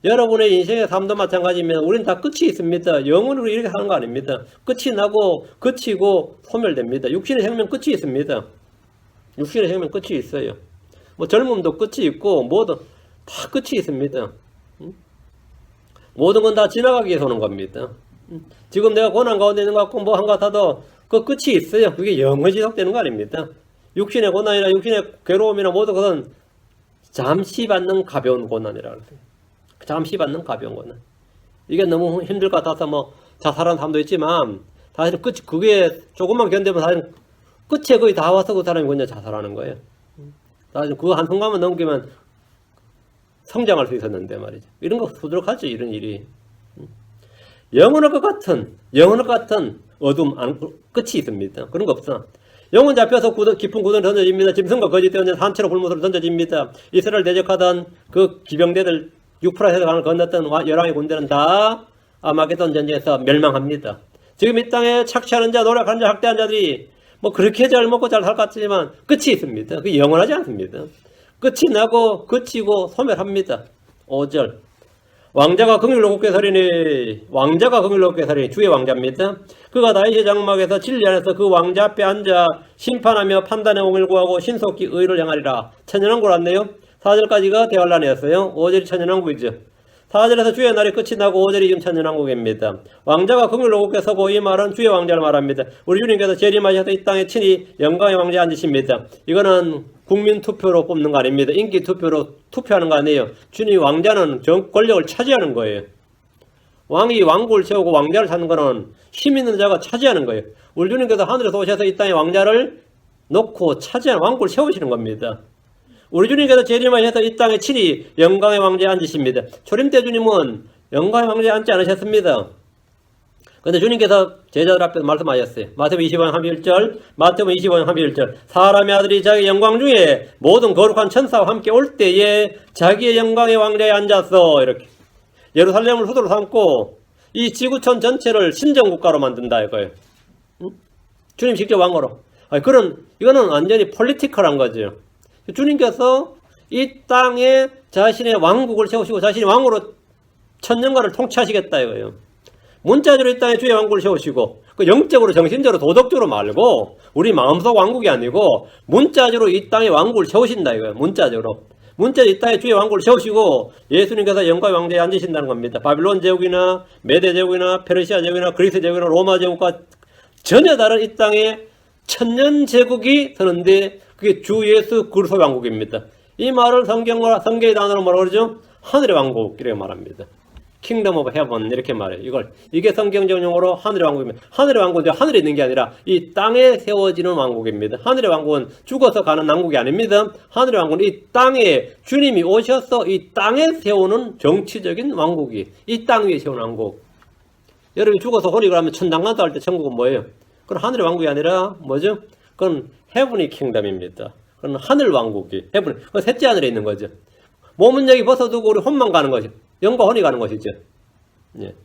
여러분의 인생의 삶도 마찬가지입니다. 우리는 다 끝이 있습니다. 영혼으로 이렇게 하는 거 아닙니다. 끝이 나고 그치고 소멸됩니다. 육신의 생명 끝이 있습니다. 육신의 생명 끝이 있어요. 뭐 젊음도 끝이 있고 뭐든 다 끝이 있습니다. 모든 건 다 지나가기 위해서 오는 겁니다. 지금 내가 고난 가운데 있는 것 같고 뭐 한 것 같아도 그 끝이 있어요. 그게 영원히 지속되는 거 아닙니다. 육신의 고난이나 육신의 괴로움이나 모든 것은 잠시 받는 가벼운 고난이라고 해요. 잠시 받는 가벼운 고난. 이게 너무 힘들 것 같아서 뭐 자살하는 사람도 있지만 사실 그게 조금만 견디면 사실 끝에 거의 다 와서 그 사람이 그냥 자살하는 거예요. 사실 그 한순간만 넘기면 성장할 수 있었는데 말이죠. 이런 거 부드럽하죠, 이런 일이. 영원할 것 같은 어둠, 끝이 있습니다. 그런 거 없어. 영혼 잡혀서 깊은 구덩이에 던져집니다. 짐승과 거짓 되어진 산채로 굴못으로 던져집니다. 이스라엘 대적하던 그 기병대들 유프라테스 강을 건넜던 열왕의 군대는 다 아마겟돈 전쟁에서 멸망합니다. 지금 이 땅에 착취하는 자, 노력하는 자, 학대하는 자들이 뭐 그렇게 잘 먹고 잘 살 것 같지만 끝이 있습니다. 그게 영원하지 않습니다. 끝이 나고 그치고 소멸합니다. 5절 왕자가 긍휼로 굳게 서리니 왕자가 긍휼로 굳게 서리니 주의 왕자입니다. 그가 다윗의 장막에서 진리 안에서 그 왕자 앞에 앉아 심판하며 판단의 공을 구하고 신속히 의를 행하리라. 천연왕국 왔네요. 4절까지가 대환란이었어요. 5절이 천연왕국이죠. 4절에서 주의 날이 끝이 나고 5절이 지금 천연왕국입니다. 왕자가 긍휼로 굳게 서고 이 말은 주의 왕자를 말합니다. 우리 주님께서 재림하셔서 이 땅에 친히 영광의 왕자에 앉으십니다. 이거는 국민 투표로 뽑는 거 아닙니다. 인기 투표로 투표하는 거 아니에요. 주님 왕자는 권력을 차지하는 거예요. 왕이 왕국을 세우고 왕자를 찾는 거는 힘 있는 자가 차지하는 거예요. 우리 주님께서 하늘에서 오셔서 이 땅에 왕자를 놓고 차지하는 왕국을 세우시는 겁니다. 우리 주님께서 재림하셔서 이 땅에 친히 영광의 왕자에 앉으십니다. 초림 때 주님은 영광의 왕자에 앉지 않으셨습니다. 근데 주님께서 제자들 앞에서 말씀하셨어요. 마태복음 25장 31절, 마태복음 25장 31절. 사람의 아들이 자기 영광 중에 모든 거룩한 천사와 함께 올 때에 자기의 영광의 왕자에 앉아서 이렇게 예루살렘을 후도로 삼고 이 지구촌 전체를 신정국가로 만든다 이거예요. 주님 직접 왕으로. 이거는 완전히 폴리티컬한 거죠. 주님께서 이 땅에 자신의 왕국을 세우시고 자신이 왕으로 천년간을 통치하시겠다 이거예요. 문자적으로 이 땅에 주의 왕국을 세우시고 그 영적으로 정신적으로 도덕적으로 말고 우리 마음속 왕국이 아니고 문자적으로 이 땅에 왕국을 세우신다 이거예요. 문자적으로 이 땅에 주의 왕국을 세우시고 예수님께서 영광의 왕자에 앉으신다는 겁니다. 바빌론 제국이나 메대 제국이나 페르시아 제국이나 그리스 제국이나 로마 제국과 전혀 다른 이 땅에 천년 제국이 서는데 그게 주 예수 그리스도의 왕국입니다. 이 말을 성경의 단어로 뭐라고 그러죠? 하늘의 왕국 이렇게 말합니다. 킹덤 오브 헤븐 이렇게 말해요. 이게 성경적 용어로 하늘의 왕국입니다. 하늘의 왕국은 하늘에 있는 게 아니라 이 땅에 세워지는 왕국입니다. 하늘의 왕국은 죽어서 가는 왕국이 아닙니다. 하늘의 왕국은 이 땅에 주님이 오셔서 이 땅에 세우는 정치적인 왕국이 이 땅 위에 세우는 왕국. 여러분이 죽어서 혼이 가면 천당간도 할 때 천국은 뭐예요? 그건 하늘의 왕국이 아니라 뭐죠? 그건 헤븐의 킹덤입니다. 그건 하늘 왕국이 헤븐. 그 셋째 하늘에 있는 거죠. 몸은 여기 벗어두고 우리 혼만 가는 거죠. 영과 혼이 가는 것이죠. 예.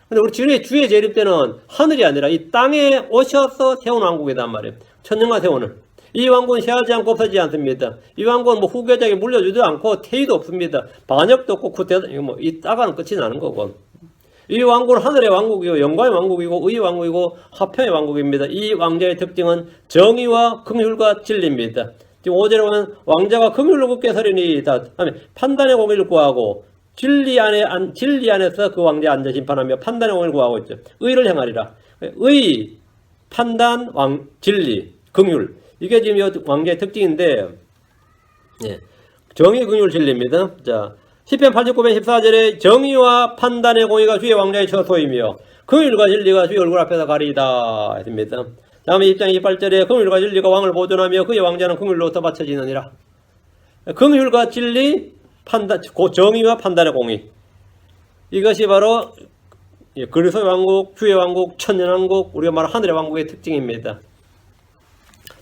근데 우리 주의 재림 때는 하늘이 아니라 이 땅에 오셔서 세운 왕국이란 말이에요. 천년간 세우는. 이 왕국은 쇠하지 않고 없어지지 않습니다. 이 왕국은 뭐 후계자에게 물려주지도 않고 태의도 없습니다. 반역도 없고 구태도, 이 따가는 끝이 나는 거고. 이 왕국은 하늘의 왕국이고 영광의 왕국이고 의의 왕국이고 화평의 왕국입니다. 이 왕자의 특징은 정의와 긍휼과 진리입니다. 지금 5절에 보면 왕자가 긍휼로 굳게 서리니 다음에 판단의 공의를 구하고 진리 안에서 그 왕자에 앉아 심판하며 판단의 공의를 구하고 있죠. 의를 행하리라. 의, 판단, 진리, 긍휼. 이게 지금 이 왕자의 특징인데, 예. 정의, 긍휼, 진리입니다. 자, 시편 89편 14절에 정의와 판단의 공의가 주의 왕자의 처소이며 긍휼과 진리가 주의 얼굴 앞에서 가리이다 했습니다. 다음에 1장 28절에 긍휼과 진리가 왕을 보존하며 그의 왕자는 긍휼로부터 바쳐지느니라. 긍휼과 진리, 판단, 정의와 판단의 공의. 이것이 바로 그리스도의 왕국, 주의 왕국, 천년왕국, 우리가 말하는 하늘의 왕국의 특징입니다.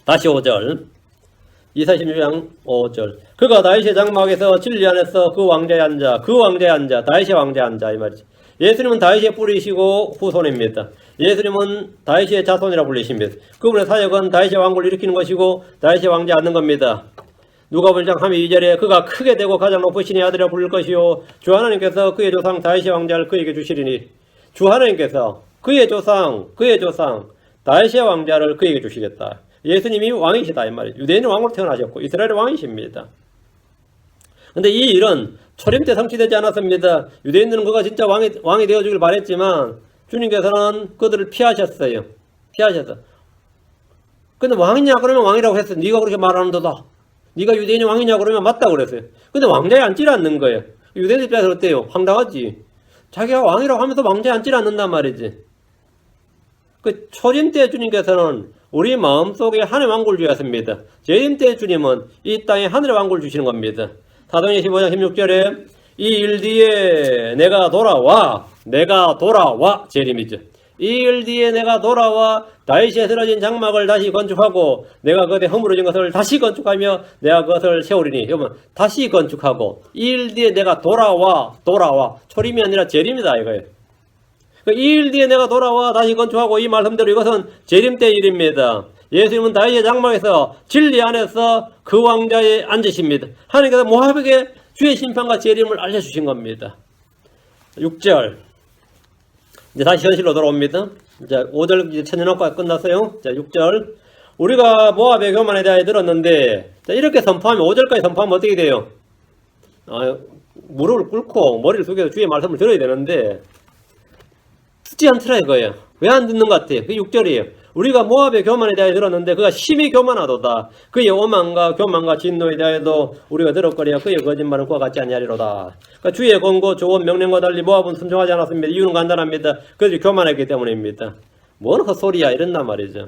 다시 5절. 이사야 16장 5절. 그가 다윗의 장막에서 진리 안에서 그 왕자에 앉아, 그 왕자에 앉아, 다윗의 왕자에 앉아, 이 말이지. 예수님은 다윗의 뿌리시고 후손입니다. 예수님은 다윗의 자손이라 불리십니다. 그분의 사역은 다윗의 왕국을 일으키는 것이고 다윗의 왕자에 앉는 겁니다. 누가복음 1장 32절에 그가 크게 되고 가장 높으신 이 아들이라 부를 것이요 주 하나님께서 그의 조상 다윗의 왕자를 그에게 주시리니 주 하나님께서 그의 조상 다윗의 왕자를 그에게 주시겠다. 예수님이 왕이시다 이 말이에요. 유대인은 왕으로 태어나셨고 이스라엘의 왕이십니다. 근데 이 일은 초림 때 성취되지 않았습니다. 유대인들은 그가 진짜 왕이 되어주길 바랬지만 주님께서는 그들을 피하셨어요. 근데 왕이냐 그러면 왕이라고 했어요. 네가 그렇게 말하는도다. 네가 유대인이 왕이냐 그러면 맞다고 그랬어요. 근데 왕자에 앉질 않는 거예요. 유대인들 입장에서 어때요? 황당하지. 자기가 왕이라고 하면서 왕자에 앉질 않는단 말이지. 그 초림 때 주님께서는 우리 마음속에 하늘의 왕국을 주셨습니다. 재림 때 주님은 이 땅에 하늘의 왕국을 주시는 겁니다. 사도행전 15장 16절에 이 일 뒤에 내가 돌아와 재림이죠. 이 일 뒤에 내가 돌아와 다윗이 쓰러진 장막을 다시 건축하고 내가 그때 허물어진 것을 다시 건축하며 내가 그것을 세우리니. 여러분 다시 건축하고 이 일 뒤에 내가 돌아와 초림이 아니라 재림이다 이거예요. 이 일 뒤에 내가 돌아와 다시 건축하고 이 말씀대로 이것은 재림 때 일입니다. 예수님은 다윗의 장막에서 진리 안에서 그 왕자에 앉으십니다. 하나님께서 모압에게 주의 심판과 재림을 알려주신 겁니다. 6절 이제 다시 현실로 돌아옵니다. 자, 5절 이제 천년왕국가 끝났어요. 자, 6절 우리가 모압의 교만에 대하여 들었는데 자, 이렇게 선포하면 5절까지 선포하면 어떻게 돼요? 무릎을 꿇고 머리를 숙여서 주의 말씀을 들어야 되는데 듣지 않더라 이거예요. 왜 안 듣는 것 같아요? 그게 6절이에요. 우리가 모압의 교만에 대하여 들었는데 그가 심히 교만하도다. 그의 오만과 교만과 진노에 대하여도 우리가 들었거리야 그의 거짓말은 그와 같지 아니하리로다. 그러니까 주의 권고 조언 명령과 달리 모압은 순종하지 않았습니다. 이유는 간단합니다. 그들이 교만했기 때문입니다. 뭔 헛소리야 이런단 말이죠.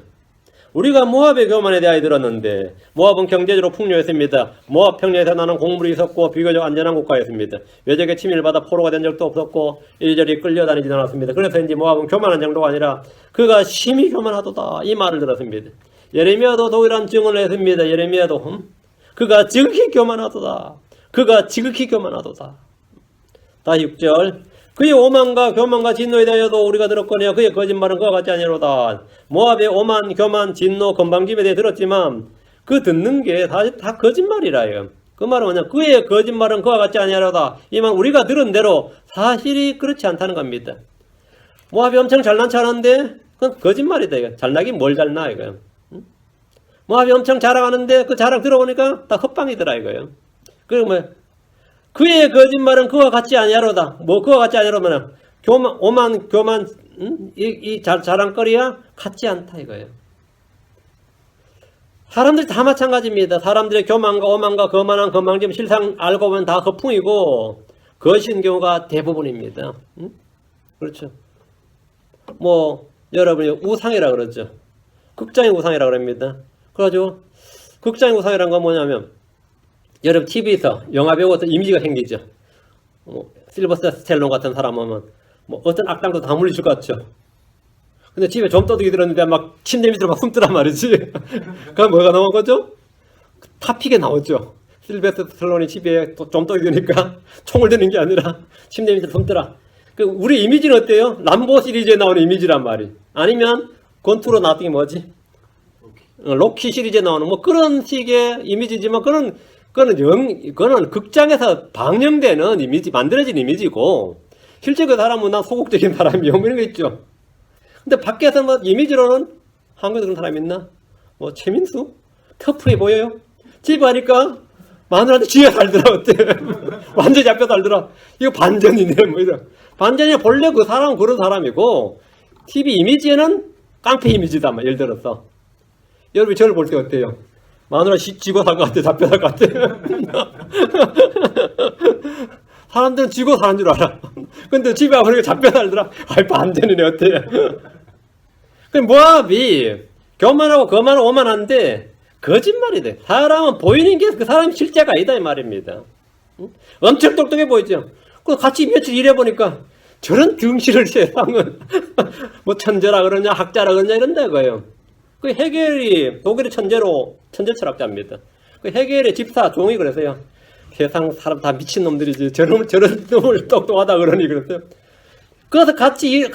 우리가 모압의 교만에 대하여 들었는데 모압은 경제적으로 풍요했습니다. 모압 평야에서 나는 곡물이 있었고 비교적 안전한 국가였습니다. 외적의 침입을 받아 포로가 된 적도 없었고 이리저리 끌려다니지도 않았습니다. 그래서인지 모압은 교만한 정도가 아니라 그가 심히 교만하도다 이 말을 들었습니다. 예레미야도 동일한 증언을 했습니다. 예레미야도 그가 지극히 교만하도다. 다시 6절 그의 오만과 교만과 진노에 대하여도 우리가 들었거니와 그의 거짓말은 그와 같지 아니로다. 모압의 오만, 교만, 진노, 건방짐에 대해 들었지만 그 듣는 게 다 거짓말이라요. 그 말은 뭐냐? 그의 거짓말은 그와 같지 아니하로다. 이만 우리가 들은 대로 사실이 그렇지 않다는 겁니다. 모압이 엄청 잘난 척하는데 그건 거짓말이다. 이거. 잘나긴 뭘 잘나 이거요. 모압이 엄청 자랑하는데 그 자랑 들어보니까 다 헛방이더라 이거요. 그리고 뭐 그의 거짓말은 그와 같지 아니하로다. 뭐 그와 같지 아니하로면 오만 교만 이 자랑거리야 같지 않다 이거예요. 사람들이 다 마찬가지입니다. 사람들의 교만과 오만과 거만한 건방짐 실상 알고 보면 다 거풍이고 거신 경우가 대부분입니다. 그렇죠. 뭐 여러분이 우상이라 그러죠. 극장의 우상이라 그럽니다. 그래가지고 극장의 우상이란 건 뭐냐면 여러분 TV에서 영화배우 같은 이미지가 생기죠. 실버스타 스텔론 같은 사람 오면 뭐 어떤 악당도 다 물리칠 것 같죠. 근데 집에 좀도둑이 들었는데 막 침대 밑으로 막 숨더란 말이지. 그럼 뭐가 나온 거죠? 타픽에 나오죠. 실버스타 스텔론이 집에 좀도둑이 드니까 총을 드는 게 아니라 침대 밑으로 숨더라. 우리 이미지는 어때요? 람보 시리즈에 나오는 이미지란 말이. 아니면 권투로 나왔던 게 뭐지? 로키 시리즈에 나오는 뭐 그런 식의 이미지지만 그거는 극장에서 방영되는 이미지, 만들어진 이미지고, 실제 그 사람은 난 소극적인 사람이요. 뭐 이런 거 있죠. 근데 밖에서 뭐 이미지로는 한국에 그런 사람 있나? 뭐 최민수? 터프해 보여요? 집에 가니까 마누라한테 쥐어 살더라, 어때? 완전히 잡혀 살더라. 이거 반전이네, 뭐 이런. 반전이 본래 그 사람은 그런 사람이고, TV 이미지에는 깡패 이미지다, 뭐 예를 들어서. 여러분이 저를 볼 때 어때요? 마누라 쥐고 살 것 같아, 잡혀 살 것 같아. 사람들은 쥐고 사는 줄 알아. 근데 집에 와보니까 잡혀 살더라. 아이, 반전이네, 어때? 그럼 모압이 교만하고 거만하고 오만한데 거짓말이 돼. 사람은 보이는 게 그 사람이 실제가 아니다, 이 말입니다. 엄청 똑똑해 보이죠? 그 같이 며칠 일해보니까 저런 등실을 세상은 뭐 천재라 그러냐 학자라 그러냐 이런다 이거예요. 그 헤겔이 독일의 천재 철학자입니다. 그 헤겔의 집사 종이 그랬어요. 세상 사람 다 미친 놈들이지 저런 놈을 똑똑하다 그러니 그랬어요. 그래서 같이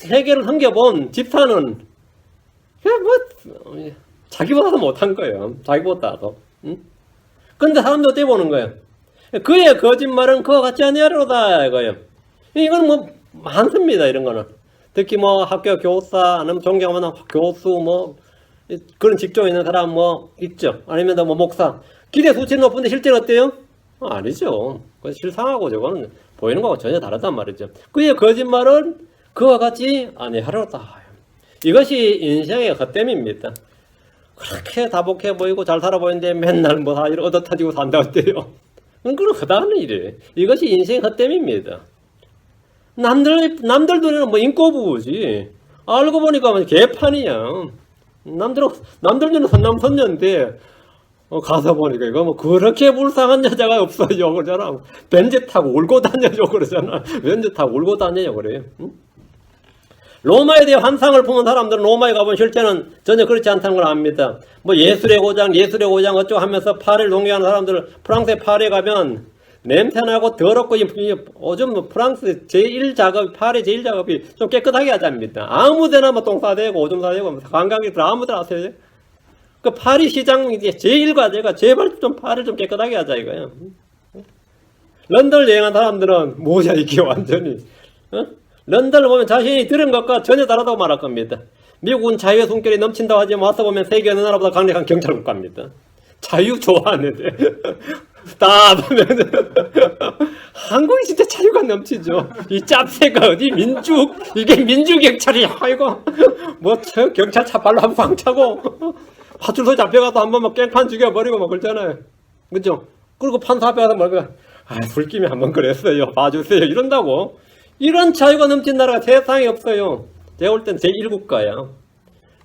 헤겔을 섬겨본 집사는 뭐 자기보다도 못한 거예요. 자기보다도. 응? 근데 사람들 어떻게 보는 거예요? 그의 거짓말은 그와 같지 아니하로다 이거예요. 이건 뭐 많습니다. 이런 거는 특히 뭐 학교 교사 아니면 존경하는 교수 뭐 그런 직종에 있는 사람 뭐 있죠. 아니면 뭐 목사 기대 수치 높은데 실제는 어때요? 아니죠. 그건 실상하고 저거는 보이는 거하고 전혀 다르단 말이죠. 그의 거짓말은 그와 같지 아니하로다. 이것이 인생의 헛됨입니다. 그렇게 다복해 보이고 잘 살아 보이는데 맨날 뭐 다 얻어 타지고 산다 어때요? 그건 허다한 일이에요. 이것이 인생의 헛됨입니다. 남들 눈에는 뭐 인꼬부부지. 알고 보니까 개판이야. 남들 눈에는 선남선녀인데, 가서 보니까 이거 뭐 그렇게 불쌍한 여자가 없어요. 그러잖아. 벤츠 타고 울고 다녀요. 그러잖아. 벤츠 타고 울고 다녀요. 그래요. 응? 로마에 대해 환상을 품은 사람들은 로마에 가보면 실제는 전혀 그렇지 않다는 걸 압니다. 뭐 예술의 고장 어쩌고 하면서 파리를 동경하는 사람들, 프랑스의 파리에 가면 냄새나고 더럽고 요즘 프랑스 파리 제1작업이 좀 깨끗하게 하자입니다. 아무데나 뭐 똥 싸대고 오줌 싸대고 관광객들 아무데나 하세요. 그 파리 시장 이제 제1과제가 제발 좀 파리를 좀 깨끗하게 하자 이거예요. 런던을 여행한 사람들은 뭐야 이게 완전히. 런던을 보면 자신이 들은 것과 전혀 다르다고 말할 겁니다. 미국은 자유의 숨결이 넘친다고 하지만 와서 보면 세계 어느 나라보다 강력한 경찰 국가입니다. 자유 좋아하는데 다 보면 한국이 진짜 자유가 넘치죠. 이 짭새가 어디 이게 민주경찰이야. 이거 뭐 경찰차 발로 한 방 차고 파출소 잡혀가서 한 번만 깽판 죽여버리고 막 그러잖아요. 그죠? 그리고 판사 앞에 가서 뭐가 불김이 한 번 그랬어요. 봐주세요. 이런다고. 이런 자유가 넘친 나라가 세상에 없어요. 제가 볼 땐 제1국가야.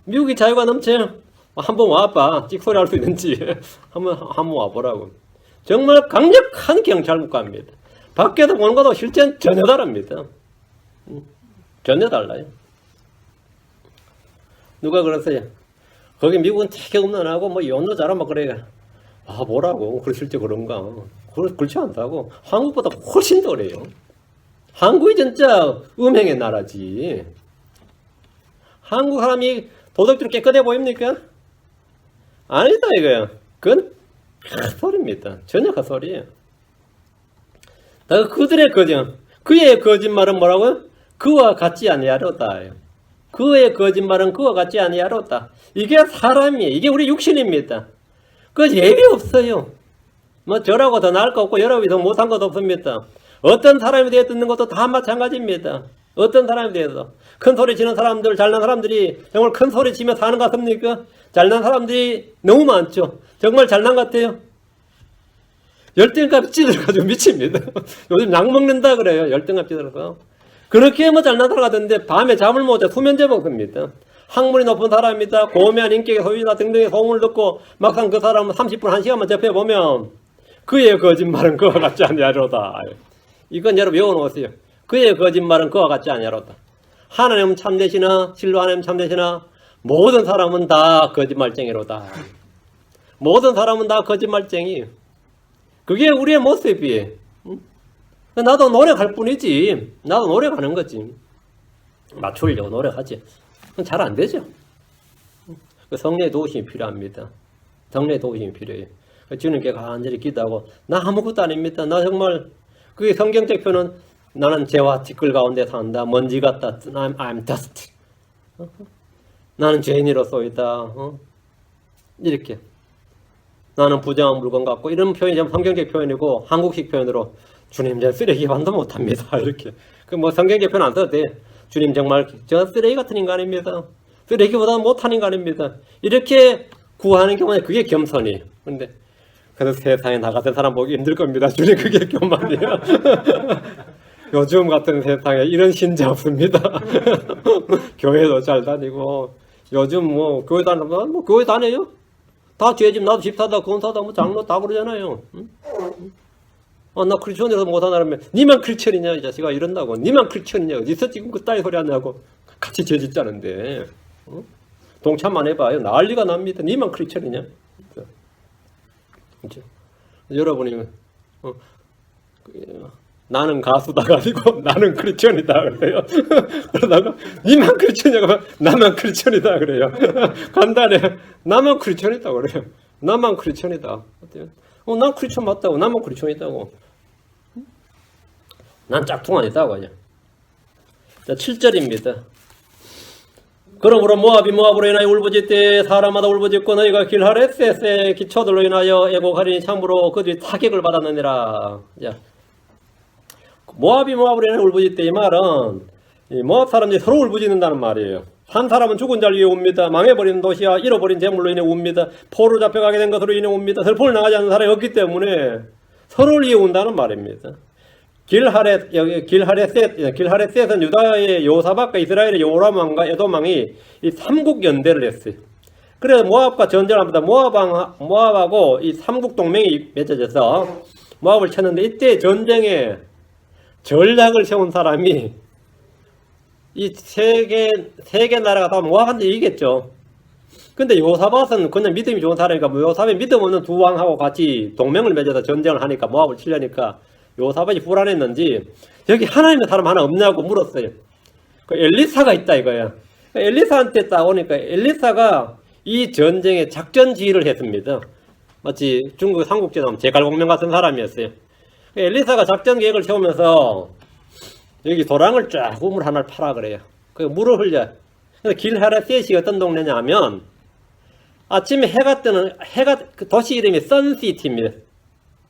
미국이 자유가 넘쳐요. 한번 와봐. 찍소리 할 수 있는지. 한번 와보라고. 정말 강력한 경찰국가입니다. 밖에서 보는 것도 실제는 전혀 다릅니다. 전혀 달라요. 누가 그랬어요? 거기 미국은 되게 음란하고 뭐 연도 잘하면 그래요. 뭐라고? 그래 실제 그런가? 그렇지 않다고. 한국보다 훨씬 더 그래요. 한국이 진짜 음행의 나라지. 한국 사람이 도덕적으로 깨끗해 보입니까? 아니다 이거야. 그건 헛소리입니다. 전혀 헛소리예요. 그들의 그의 거짓말은 뭐라고요? 그와 같지 아니하로다. 그의 거짓말은 그와 같지 아니하로다. 이게 사람이에요. 이게 우리 육신입니다. 그 예외 없어요. 뭐 저라고 더 나을 거 없고 여러분이 더 못한 것도 없습니다. 어떤 사람에 대해 듣는 것도 다 마찬가지입니다. 어떤 사람에 대해서 큰 소리 치는 사람들, 잘난 사람들이 정말 큰 소리 치며 사는 것 같습니까? 잘난 사람들이 너무 많죠. 정말 잘난 것 같아요. 열등감 찌들어가지고 미칩니다. 요즘 약 먹는다 그래요. 열등감 찌들어서. 그렇게 뭐 잘난 사람 같은데 밤에 잠을 못 자 수면제 먹습니다. 학문이 높은 사람이다. 고매한 인격의 소유다 등등의 소문을 듣고 막상 그 사람은 30분, 1시간만 접해보면 그의 거짓말은 그와 같지 아니하로다. 이건 여러분 외워놓으세요. 그의 거짓말은 그와 같지 아니하로다. 하나님은 참되시나 진로 하나님 참되시나 모든 사람은 다 거짓말쟁이로다. 모든 사람은 다 거짓말쟁이. 그게 우리의 모습이에요. 나도 노력할 뿐이지. 나도 노력하는 거지. 맞추려고 노력하지. 잘 안 되죠. 성령의 도우심이 필요합니다. 성령의 도우심이 필요해요. 주님께 간절히 기도하고 나 아무것도 아닙니다. 나 정말 그게 성경적 표현은 나는 죄와 티끌 가운데 산다. 먼지 같다. I'm dust. 나는 죄인으로서이다. 이렇게. 나는 부정한 물건 같고 이런 표현이 성경적 표현이고 한국식 표현으로 주님 저 쓰레기 반도 못합니다. 이렇게. 그 뭐 성경적 표현 안 써도 돼. 주님 정말 저 쓰레기 같은 인간입니다. 쓰레기보다 못한 인간입니다. 이렇게 구하는 경우에 그게 겸손이에요. 근데 그래서 세상에 나가서 사람 보기 힘들 겁니다. 주님 그게 교만이에요. 요즘 같은 세상에 이런 신자 없습니다. 교회도 잘 다니고 요즘 뭐 교회 다니면 뭐 교회 다녀요? 다 죄집 나도 집사다 권사다 뭐 장로 다 그러잖아요. 응? 나 크리스천이라서 못하나라면 니만 크리스천이냐 이 자식아 이런다고. 니만 크리스천이냐 어디서 지금 그따위 소리 하냐고. 같이 죄짓자는데 동참만 해봐요. 난리가 납니다. 니만 크리스천이냐. 그렇죠? 여러분이 나는 가수다 가지고 나는 크리스천이다 그래요. 그러다가 니만 크리스천이냐고 나만 크리스천이다 그래요. 간단해. 나만 크리스천이다 그래요. 나만 크리스천이다. 어때요? 난 크리스천 맞다고. 나만 크리스천이다고. 난 짝퉁 아니다고 하냐. 자, 7절입니다. 그러므로 모압이 모압으로 인하여 울부짖되 사람마다 울부짖고 너희가 길하레셋의 기초들로 인하여 애곡하리니 참으로 그들이 타격을 받았느니라. 자, 모압이 모압으로 인하여 울부짖되 이 말은 이 모압 사람들이 서로 울부짖는다는 말이에요. 한 사람은 죽은 자를 위해 웁니다. 망해버린 도시와 잃어버린 재물로 인해 웁니다. 포로 잡혀가게 된 것으로 인해 웁니다. 슬픔을 나가지 않는 사람이 없기 때문에 서로를 위해 운다는 말입니다. 길하레셋은 유다의 여호사밧과 이스라엘의 여호람 왕과 에돔 왕이 이 삼국 연대를 했어요. 그래서 모압과 전쟁을 합니다. 모압하고 이 삼국 동맹이 맺어져서 모압을 쳤는데 이때 전쟁에 전략을 세운 사람이 이 세 개 나라가 다 모압한테 이기겠죠. 근데 여호사밧은 그냥 믿음이 좋은 사람이니까 여호사밧이 믿음 없는 두 왕하고 같이 동맹을 맺어서 전쟁을 하니까 모압을 치려니까 여호사밧이 불안했는지 여기 하나님의 사람 하나 없냐고 물었어요. 그 엘리사가 있다 이거야. 엘리사한테 딱 오니까 엘리사가 이 전쟁에 작전 지휘를 했습니다. 마치 중국 삼국지에 나오면 제갈공명 같은 사람이었어요. 엘리사가 작전 계획을 세우면서 여기 도랑을 쫙 우물 하나를 파라 그래요. 그 물을 흘려. 길하레셋이 어떤 동네냐 하면 아침에 해가 뜨는 그 도시 이름이 선시티입니다.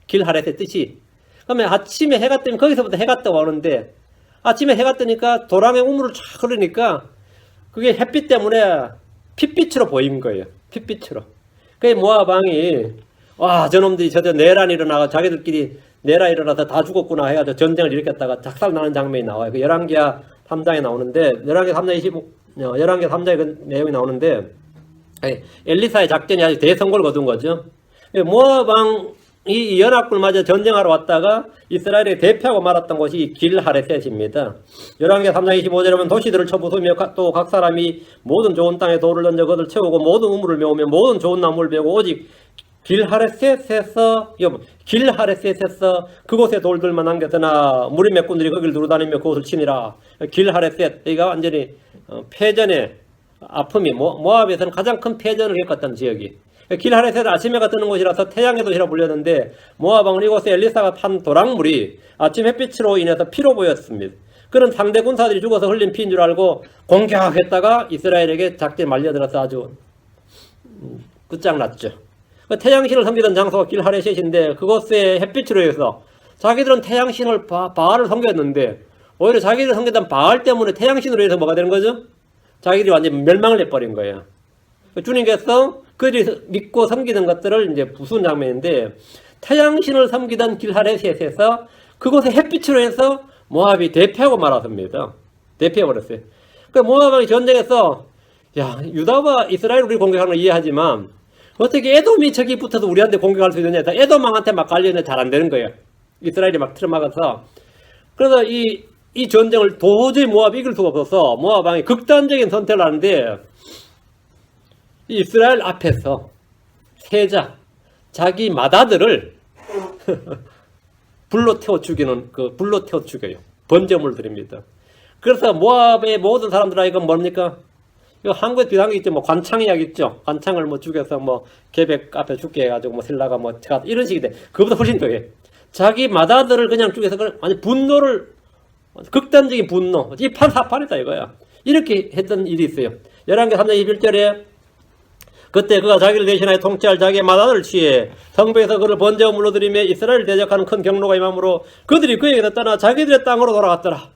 길하레셋 뜻이. 그러면 아침에 해가 뜨면 거기서부터 해가 떠오르는데 아침에 해가 뜨니까 도랑에 우물을 쫙 흐르니까 그게 햇빛 때문에 핏빛으로 보인 거예요. 핏빛으로. 그게 모압 왕이 와 저놈들이 저저 내란 일어나가 자기들끼리 내란 일어나서 다 죽었구나 해가지고 전쟁을 일으켰다가 작살나는 장면이 나와요. 그 열왕기하 3장에 나오는데 열왕기 3장에 그 내용이 나오는데 엘리사의 작전이 아주 대성공을 거둔 거죠. 모압 왕이 이 연합군을 맞아 전쟁하러 왔다가 이스라엘에 대표하고 말았던 곳이 길하레셋입니다. 열왕기 3장 25절에 보면 도시들을 쳐부수며 또 각 사람이 모든 좋은 땅에 돌을 던져 그것을 채우고 모든 우물을 메우며 모든 좋은 나무를 베고 오직 길하레셋에서 그곳에 돌들만 남겼으나 무리 몇군들이 거기를 두루다니며 그곳을 치니라. 길하레셋 여기가 완전히 패전의 아픔이 모압에서는 가장 큰 패전을 겪었던 지역이 길하레셋은 아침해가 뜨는 곳이라서 태양의 도시라 불렸는데 모압왕은 이곳에 엘리사가 판 도랑물이 아침 햇빛으로 인해서 피로 보였습니다. 그는 상대 군사들이 죽어서 흘린 피인 줄 알고 공격했다가 이스라엘에게 작전에 말려들어서 아주 끝장났죠. 태양신을 섬기던 장소가 길하레셋인데 그곳에 햇빛으로 해서 자기들은 태양신을 바알을 섬겼는데 오히려 자기들 섬겼던 바알 때문에 태양신으로 해서 뭐가 되는 거죠? 자기들이 완전 멸망을 해버린 거예요. 주님께서 그들이 믿고 섬기는 것들을 이제 부수는 장면인데 태양신을 섬기던 길하레셋에서 그곳에 햇빛으로 해서 모압이 대패하고 말았습니다. 대패해버렸어요. 그 모압왕이 전쟁에서 야 유다와 이스라엘 우리 공격하는 걸 이해하지만 어떻게 에돔이 저기 붙어서 우리한테 공격할 수 있느냐. 에돔왕한테 막 갈려는 잘 안 되는 거예요. 이스라엘이 막 틀어막아서. 그래서 이 전쟁을 도저히 모압이 이길 수가 없어서 모압왕이 극단적인 선택을 하는데 이스라엘 앞에서 세자, 자기 맏아들을 불로 태워 죽이는 불로 태워 죽여요. 번제물 드립니다. 그래서 모압의 모든 사람들아 이건 뭡니까? 이거 한국에 비슷한 게 있죠. 뭐 관창이약 있죠. 관창을 뭐 죽여서 뭐 계백 앞에 죽게 해가지고 뭐 신라가 뭐 이런 식인데 그보다 훨씬 더해. 자기 맏아들을 그냥 죽여서 아니 분노를 극단적인 분노, 이 판사판이다 이거야. 이렇게 했던 일이 있어요. 열왕기 3장 21절에 그때 그가 자기를 대신하여 통치할 자기의 맏아들을 취해 성벽에서 그를 번제물로 드리며 이스라엘을 대적하는 큰 경로가 임함으로 그들이 그에게서 떠나 자기들의 땅으로 돌아갔더라.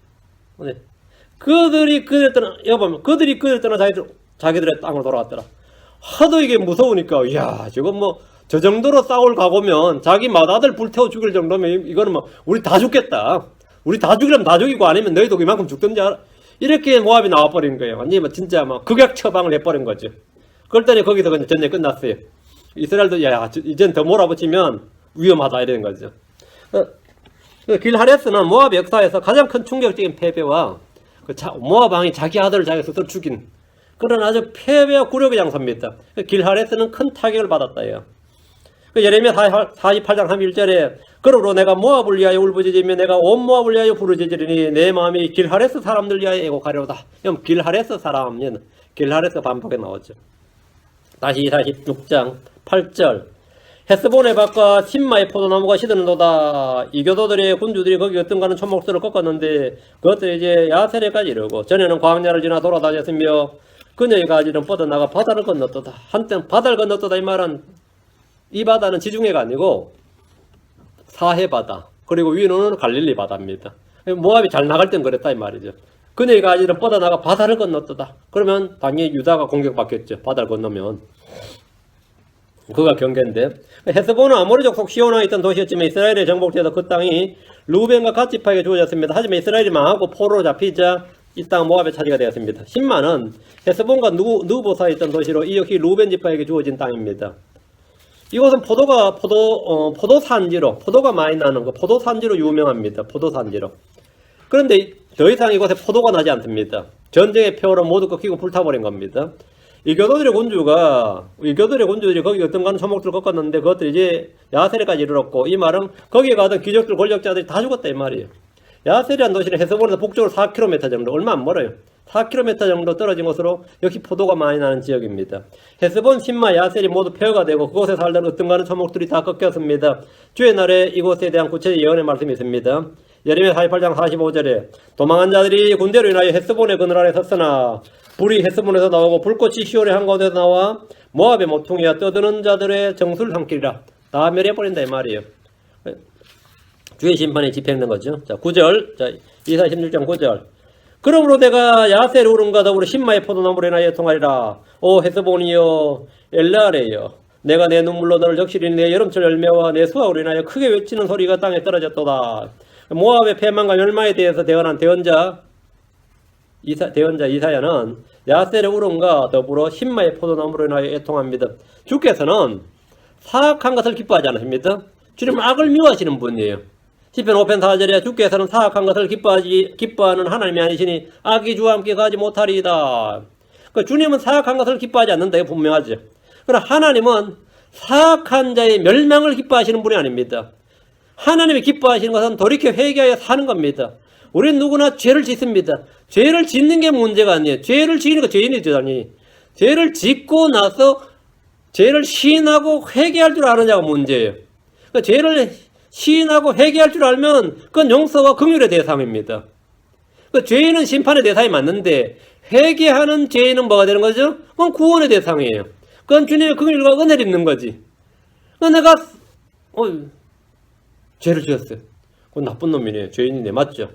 그들이 그들의 떠나 자기들의 땅으로 돌아갔더라. 하도 이게 무서우니까 이야 저건 뭐 저 정도로 싸울 각오면 자기 맏아들 불태워 죽일 정도면 이거는 뭐 우리 다 죽겠다. 우리 다 죽이려면 다 죽이고 아니면 너희도 이만큼 죽든지 이렇게 모압이 나와버린 거예요. 완전히 뭐 진짜 뭐 극약 처방을 해버린 거죠. 그랬더니 거기서 그냥 전쟁이 끝났어요. 이스라엘도 야 이젠 더 몰아붙이면 위험하다 이런 거죠. 길하레스는 모압 역사에서 가장 큰 충격적인 패배와 모압 왕이 자기 아들을 자기 스스로 죽인 그런 아주 패배와 굴욕의 장소입니다. 길하레스는 큰 타격을 받았다요. 예레미야 48장 31절에 그러므로 내가 모압을 위하여 울부짖으며 내가 온 모압을 위하여 부르짖으리니 내 마음이 길하레스 사람들 위하여 애곡하려다. 그럼 길하레스 사람은 길하레스 반복에 나오죠. 다시 46장 8절 헤스본의 밭과 신마의 포도나무가 시드는도다. 이교도들의 군주들이 거기 어떤가는 초목들을 꺾었는데 그것들이 이제 야세레까지 이르고 전에는 광야를 지나 돌아다녔으며 그녀의 가지는 뻗어나가 바다를 건넜도다. 한때는 바다를 건넜도다. 이 말은 이 바다는 지중해가 아니고 사해 바다 그리고 위로는 갈릴리 바다입니다. 모압이 잘 나갈 땐 그랬다 이 말이죠. 그녀의 가지는 뻗어나가 바다를 건넜도다. 그러면 당연히 유다가 공격받겠죠. 바다를 건너면. 그가 경계인데 헤스본은 아모리족 속 시온에 있던 도시였지만 이스라엘의 정복되어서 그 땅이 루벤과 갓지파에게 주어졌습니다. 하지만 이스라엘이 망하고 포로로 잡히자 이 땅 모압의 차지가 되었습니다. 신마는 헤스본과 누보 사이에 있던 도시로 이 역시 루벤 지파에게 주어진 땅입니다. 이곳은 포도산지로 포도가 많이 나는 거 포도산지로 유명합니다. 포도산지로. 그런데 더 이상 이곳에 포도가 나지 않습니다. 전쟁의 표로 모두 꺾이고 불타버린 겁니다. 이교도들의 군주들이 거기 어떤가는 초목들을 꺾었는데 그것들이 이제 야세레까지 이르렀고 이 말은 거기에 가던 귀족들 권력자들이 다 죽었다 이 말이에요. 야세레한 도시는 헤스본에서 북쪽으로 4km 정도 얼마 안 멀어요. 4km 정도 떨어진 곳으로 역시 포도가 많이 나는 지역입니다. 헤스본, 신마, 야셀이 모두 폐허가 되고 그곳에 살던 어떤가는 초목들이 다 꺾였습니다. 주의 날에 이곳에 대한 구체적 예언의 말씀이 있습니다. 예레미야 48장 45절에 도망한 자들이 군대로 인하여 헤스본의 그늘 아래 섰으나 불이 헤스본에서 나오고 불꽃이 시온의 한가운데서 나와 모압의 모퉁이와 떠드는 자들의 정수를 삼키리라. 다 멸해버린다 이 말이에요. 주의 심판이 집행된 거죠. 자 9절 자 이사야 16장 9절 그러므로 내가 야셀 우름과 더불어 신마의 포도나무로 인하여 통하리라. 오 헤스본이여 엘라레여 내가 내 눈물로 너를 적시리니 내 여름철 열매와 내 수확으로 인하여 크게 외치는 소리가 땅에 떨어졌도다. 모압의 패망과 멸망에 대해서 대언한 대언자 이사야는 야셀의 울음과 더불어 신마의 포도나무로 인하여 애통합니다. 주께서는 사악한 것을 기뻐하지 않으십니다. 주님은 악을 미워하시는 분이에요. 시편 5편 4절에 주께서는 사악한 것을 기뻐하는 하나님이 아니시니 악이 주와 함께 가지 못하리이다. 그러니까 주님은 사악한 것을 기뻐하지 않는다. 이거 분명하죠. 그러나 하나님은 사악한 자의 멸망을 기뻐하시는 분이 아닙니다. 하나님이 기뻐하시는 것은 돌이켜 회개하여 사는 겁니다. 우리는 누구나 죄를 짓습니다. 죄를 짓는 게 문제가 아니에요. 죄를 지으니까 죄인이죠. 죄를 짓고 나서 죄를 시인하고 회개할 줄 아느냐가 문제예요. 그러니까 죄를 시인하고 회개할 줄 알면 그건 용서와 긍휼의 대상입니다. 그러니까 죄인은 심판의 대상이 맞는데 회개하는 죄인은 뭐가 되는 거죠? 그건 구원의 대상이에요. 그건 주님의 긍휼과 은혜를 입는 거지. 내가 죄를 지었어요. 그건 나쁜 놈이네. 죄인이네. 맞죠?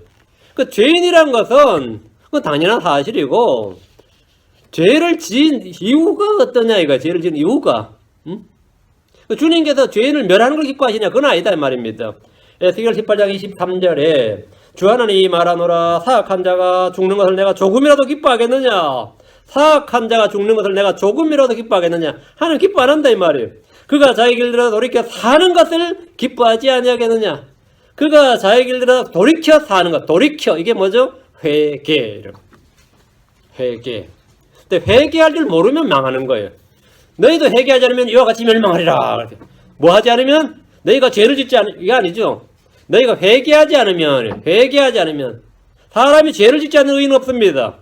그 죄인이란 것은 그건 당연한 사실이고 죄를 지은 이유가 어떠냐 이거 죄를 지은 이유가 주님께서 죄인을 멸하는 걸 기뻐하시냐 그건 아니다 이 말입니다. 에스겔 18장 23절에 주 하나님이 말하노라 사악한 자가 죽는 것을 내가 조금이라도 기뻐하겠느냐 사악한 자가 죽는 것을 내가 조금이라도 기뻐하겠느냐 하나님 기뻐 안 한다 이 말이에요. 그가 자기 길들어 돌이켜 사는 것을 기뻐하지 아니하겠느냐 그가 자기 길들어 돌이켜 사는 것 돌이켜 이게 뭐죠? 회개. 근데 회개할 줄 모르면 망하는 거예요. 너희도 회개하지 않으면 이와 같이 멸망하리라. 뭐 하지 않으면? 너희가 죄를 짓지 않으면, 이게 아니죠. 너희가 회개하지 않으면, 사람이 죄를 짓지 않는 의의는 없습니다.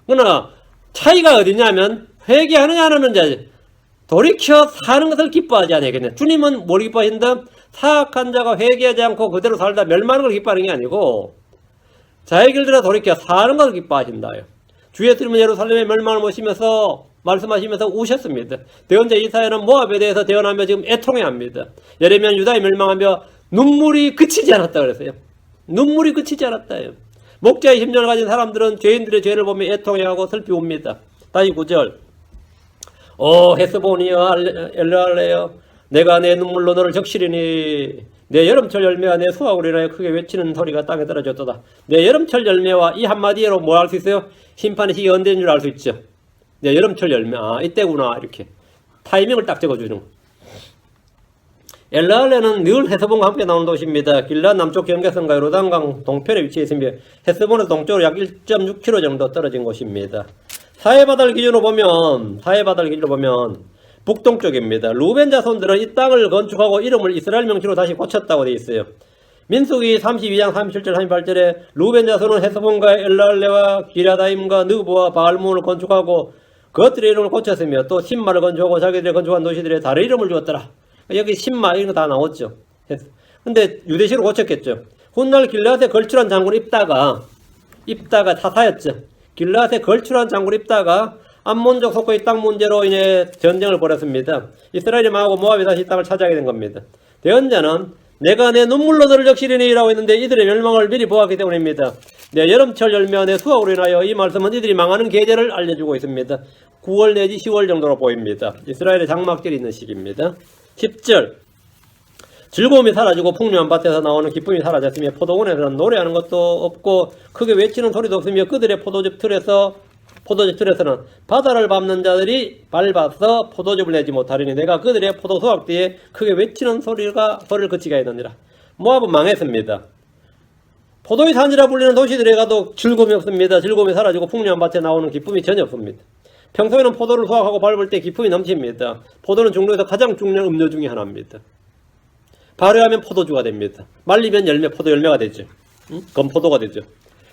그러나 차이가 어디냐면, 회개하느냐 안 하느냐, 돌이켜 사는 것을 기뻐하지 않겠냐. 주님은 뭘 기뻐하신다? 사악한 자가 회개하지 않고 그대로 살다 멸망하는 걸 기뻐하는 게 아니고, 자의 길들어 돌이켜 사는 것을 기뻐하신다. 주 예수님은 예루살렘의 멸망을 모시면서 말씀하시면서 우셨습니다. 대언자 이사야는 모압에 대해서 대언하며 지금 애통해합니다. 예레미야는 유다에 멸망하며 눈물이 그치지 않았다 그랬어요. 눈물이 그치지 않았다요. 목자의 심정을 가진 사람들은 죄인들의 죄를 보며 애통해하고 슬피 웁니다. 다시 9절 오 헤스본이여 엘라레여 내가 내 눈물로 너를 적시리니 내 여름철 열매와 내 수확으로 인하여 크게 외치는 소리가 땅에 떨어졌도다. 내 여름철 열매와 이 한마디로 뭐 알 수 있어요? 심판의 시기 언제인 줄 알 수 있죠. 내 여름철 열매 이때구나 이렇게 타이밍을 딱 적어주는 거. 엘라알레는 늘 헤스본과 함께 나오는 도시입니다. 길앗 남쪽 경계선과 요르단강 동편에 위치해 있으며 헤스본에서 동쪽으로 약 1.6km 정도 떨어진 곳입니다. 사해바다를 기준으로 보면 북동쪽입니다. 루벤 자손들은 이 땅을 건축하고 이름을 이스라엘 명칭으로 다시 고쳤다고 되어 있어요. 민수기 32장 37절 38절에 루벤 자손은 헤스본과 엘라알레와 기랴다임과 느보와 바알문을 건축하고 그것들의 이름을 고쳤으며 또 신마를 건축하고 자기들이 건축한 도시들의 다른 이름을 주었더라. 여기 신마 이런 거 다 나왔죠. 근데 유대식으로 고쳤겠죠. 훗날 길앗에 걸출한 장군을 입다가 사사였죠. 길앗에 걸출한 장군을 입다가 암몬족 속고의 땅 문제로 인해 전쟁을 벌였습니다. 이스라엘이 망하고 모압이 다시 이 땅을 차지하게 된 겁니다. 대언자는 내가 내 눈물로 너를 적시리니라고 했는데 이들의 멸망을 미리 보았기 때문입니다. 내 여름철 열매 내 수확으로 인하여 이 말씀은 이들이 망하는 계절을 알려주고 있습니다. 9월 내지 10월 정도로 보입니다. 이스라엘의 장막절이 있는 시기입니다. 10절 즐거움이 사라지고 풍요한 밭에서 나오는 기쁨이 사라졌으며 포도원에서는 노래하는 것도 없고 크게 외치는 소리도 없으며 그들의 포도즙 틀에서는 바다를 밟는 자들이 밟아서 포도즙을 내지 못하리니 내가 그들의 포도 수확 때에 크게 외치는 소리를 그치게 하였느니라. 모압은 망했습니다. 포도의 산지라 불리는 도시들에 가도 즐거움이 없습니다. 즐거움이 사라지고 풍요한 밭에 나오는 기쁨이 전혀 없습니다. 평소에는 포도를 수확하고 밟을 때 기쁨이 넘칩니다. 포도는 중국에서 가장 중요한 음료 중에 하나입니다. 발효하면 포도주가 됩니다. 말리면 포도 열매가 되죠. 건포도가 되죠.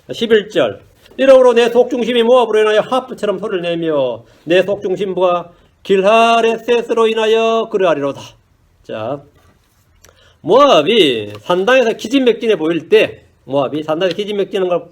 11절 이러므로 내 속중심이 모압으로 인하여 하프처럼 소리를 내며 내 속중심부가 길하레셋으로 인하여 그러하리로다. 자, 모압이 산당에서 기진맥진해 보일 때 산당에서 기진맥진한 걸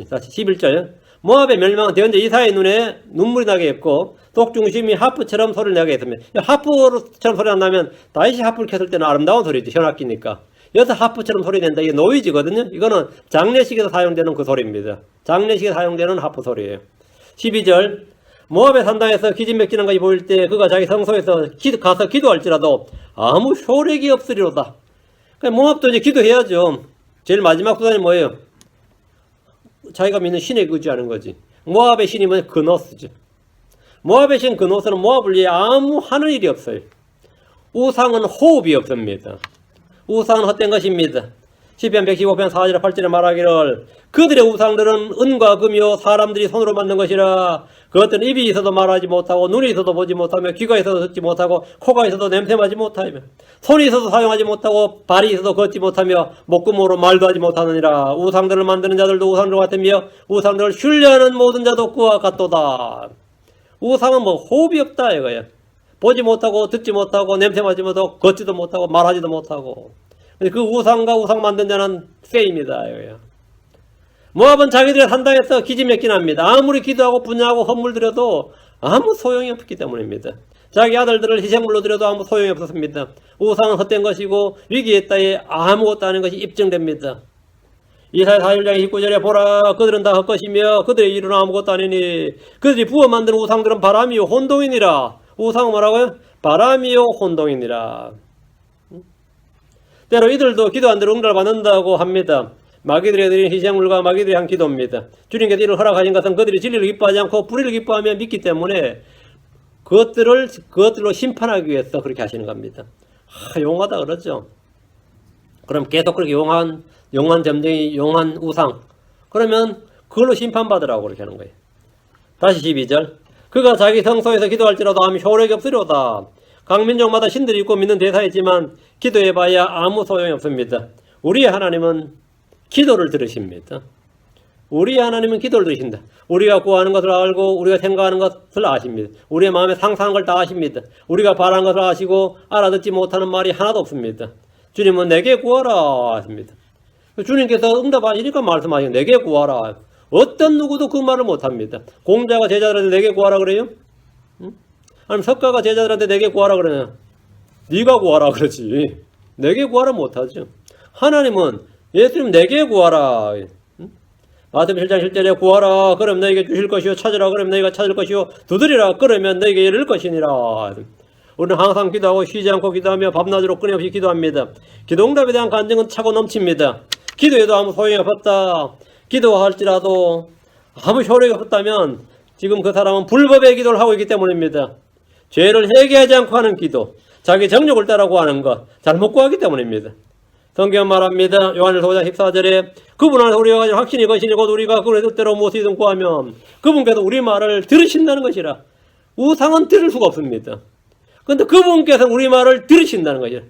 다시 11절 모압의 멸망은 대언자 이사의 눈에 눈물이 나게 했고 속중심이 하프처럼 소리를 내게 했습니다. 하프처럼 소리 난다면 다시 하프를 켰을 때는 아름다운 소리죠. 현악기니까. 여기서 하프처럼 소리 낸다. 이게 노이즈거든요. 이거는 장례식에서 사용되는 그 소리입니다. 장례식에 사용되는 하프 소리예요. 12절 모압의 산당에서 기진맥진한 것이 보일 때 그가 자기 성소에서 가서 기도할지라도 아무 효력이 없으리로다. 그러니까 모압도 이제 기도해야죠. 제일 마지막 수단이 뭐예요? 자기가 믿는 신에 의지하는 거지. 모압의 신이 뭐냐? 그노스죠. 모압의 신 그노스는 모압을 위해 아무 하는 일이 없어요. 우상은 호흡이 없습니다. 우상은 헛된 것입니다. 시편 115편 4절 8절에 말하기를 그들의 우상들은 은과 금이요 사람들이 손으로 만든 것이라 그것들은 입이 있어도 말하지 못하고 눈이 있어도 보지 못하며 귀가 있어도 듣지 못하고 코가 있어도 냄새마지 못하며 손이 있어도 사용하지 못하고 발이 있어도 걷지 못하며 목구멍으로 말도 하지 못하느니라. 우상들을 만드는 자들도 우상들 같으며 우상들을 신뢰하는 모든 자도 그와 같도다. 우상은 호흡이 없다 이거야. 보지 못하고 듣지 못하고 냄새마지 못하고 걷지도 못하고 말하지도 못하고 그 우상과 우상 만든 자는 쇠입니다. 이거야. 모압은 자기들의 산당에서 기진맥진합니다. 아무리 기도하고 분야하고 헌물 드려도 아무 소용이 없기 때문입니다. 자기 아들들을 희생물로 드려도 아무 소용이 없었습니다. 우상은 헛된 것이고 위기에 따에 아무것도 아닌 것이 입증됩니다. 이사야 41장 29절에 보라 그들은 다 헛것이며 그들의 일은 아무것도 아니니 그들이 부어 만든 우상들은 바람이요 혼동이니라. 우상은 뭐라고요? 바람이요 혼동이니라. 때로 이들도 기도한 대로 응답을 받는다고 합니다. 마귀들이 드린 희생물과 마귀들이 한 기도입니다. 주님께서 이를 허락하신 것은 그들이 진리를 기뻐하지 않고 불의를 기뻐하며 믿기 때문에 그것들로 심판하기 위해서 그렇게 하시는 겁니다. 용하다 그러죠. 그럼 계속 그렇게 용한 점쟁이, 용한 우상. 그러면 그걸로 심판받으라고 그렇게 하는 거예요. 다시 12절. 그가 자기 성소에서 기도할지라도 아무 효력이 없으려다. 각 민족마다 신들이 있고 믿는 대사이지만 기도해봐야 아무 소용이 없습니다. 우리의 하나님은 기도를 들으십니다. 우리의 하나님은 기도를 들으신다. 우리가 구하는 것을 알고 우리가 생각하는 것을 아십니다. 우리의 마음에 상상한 걸 다 아십니다. 우리가 바라는 것을 아시고 알아듣지 못하는 말이 하나도 없습니다. 주님은 내게 구하라 하십니다. 주님께서 응답하시니까 말씀하시고 내게 구하라. 어떤 누구도 그 말을 못합니다. 공자가 제자들한테 내게 구하라 그래요? 아니면 석가가 제자들한테 내게 구하라 그러냐? 네가 구하라 그러지. 내게 구하라 못하죠. 하나님은 예수님 내게 구하라. 마태복음 7장 7절에 구하라 그럼 너에게 주실 것이요 찾으라 그럼 너희가 찾을 것이요 두드리라 그러면 너에게 열릴 것이니라. 우리는 항상 기도하고 쉬지 않고 기도하며 밤낮으로 끊임없이 기도합니다. 기도 응답에 대한 간증은 차고 넘칩니다. 기도에도 아무 소용이 없었다. 기도할지라도 아무 효력이 없다면 지금 그 사람은 불법의 기도를 하고 있기 때문입니다. 죄를 회개하지 않고 하는 기도, 자기 정욕을 따라 구하는 것, 잘못 구하기 때문입니다. 성경 말합니다. 요한일서 5장 14절에 그분 안에서 우리가 가진 확신이 것이니 곧 우리가 그분의 뜻대로 무엇이든 구하면 그분께서 우리 말을 들으신다는 것이라. 우상은 들을 수가 없습니다. 그런데 그분께서 우리 말을 들으신다는 것이라.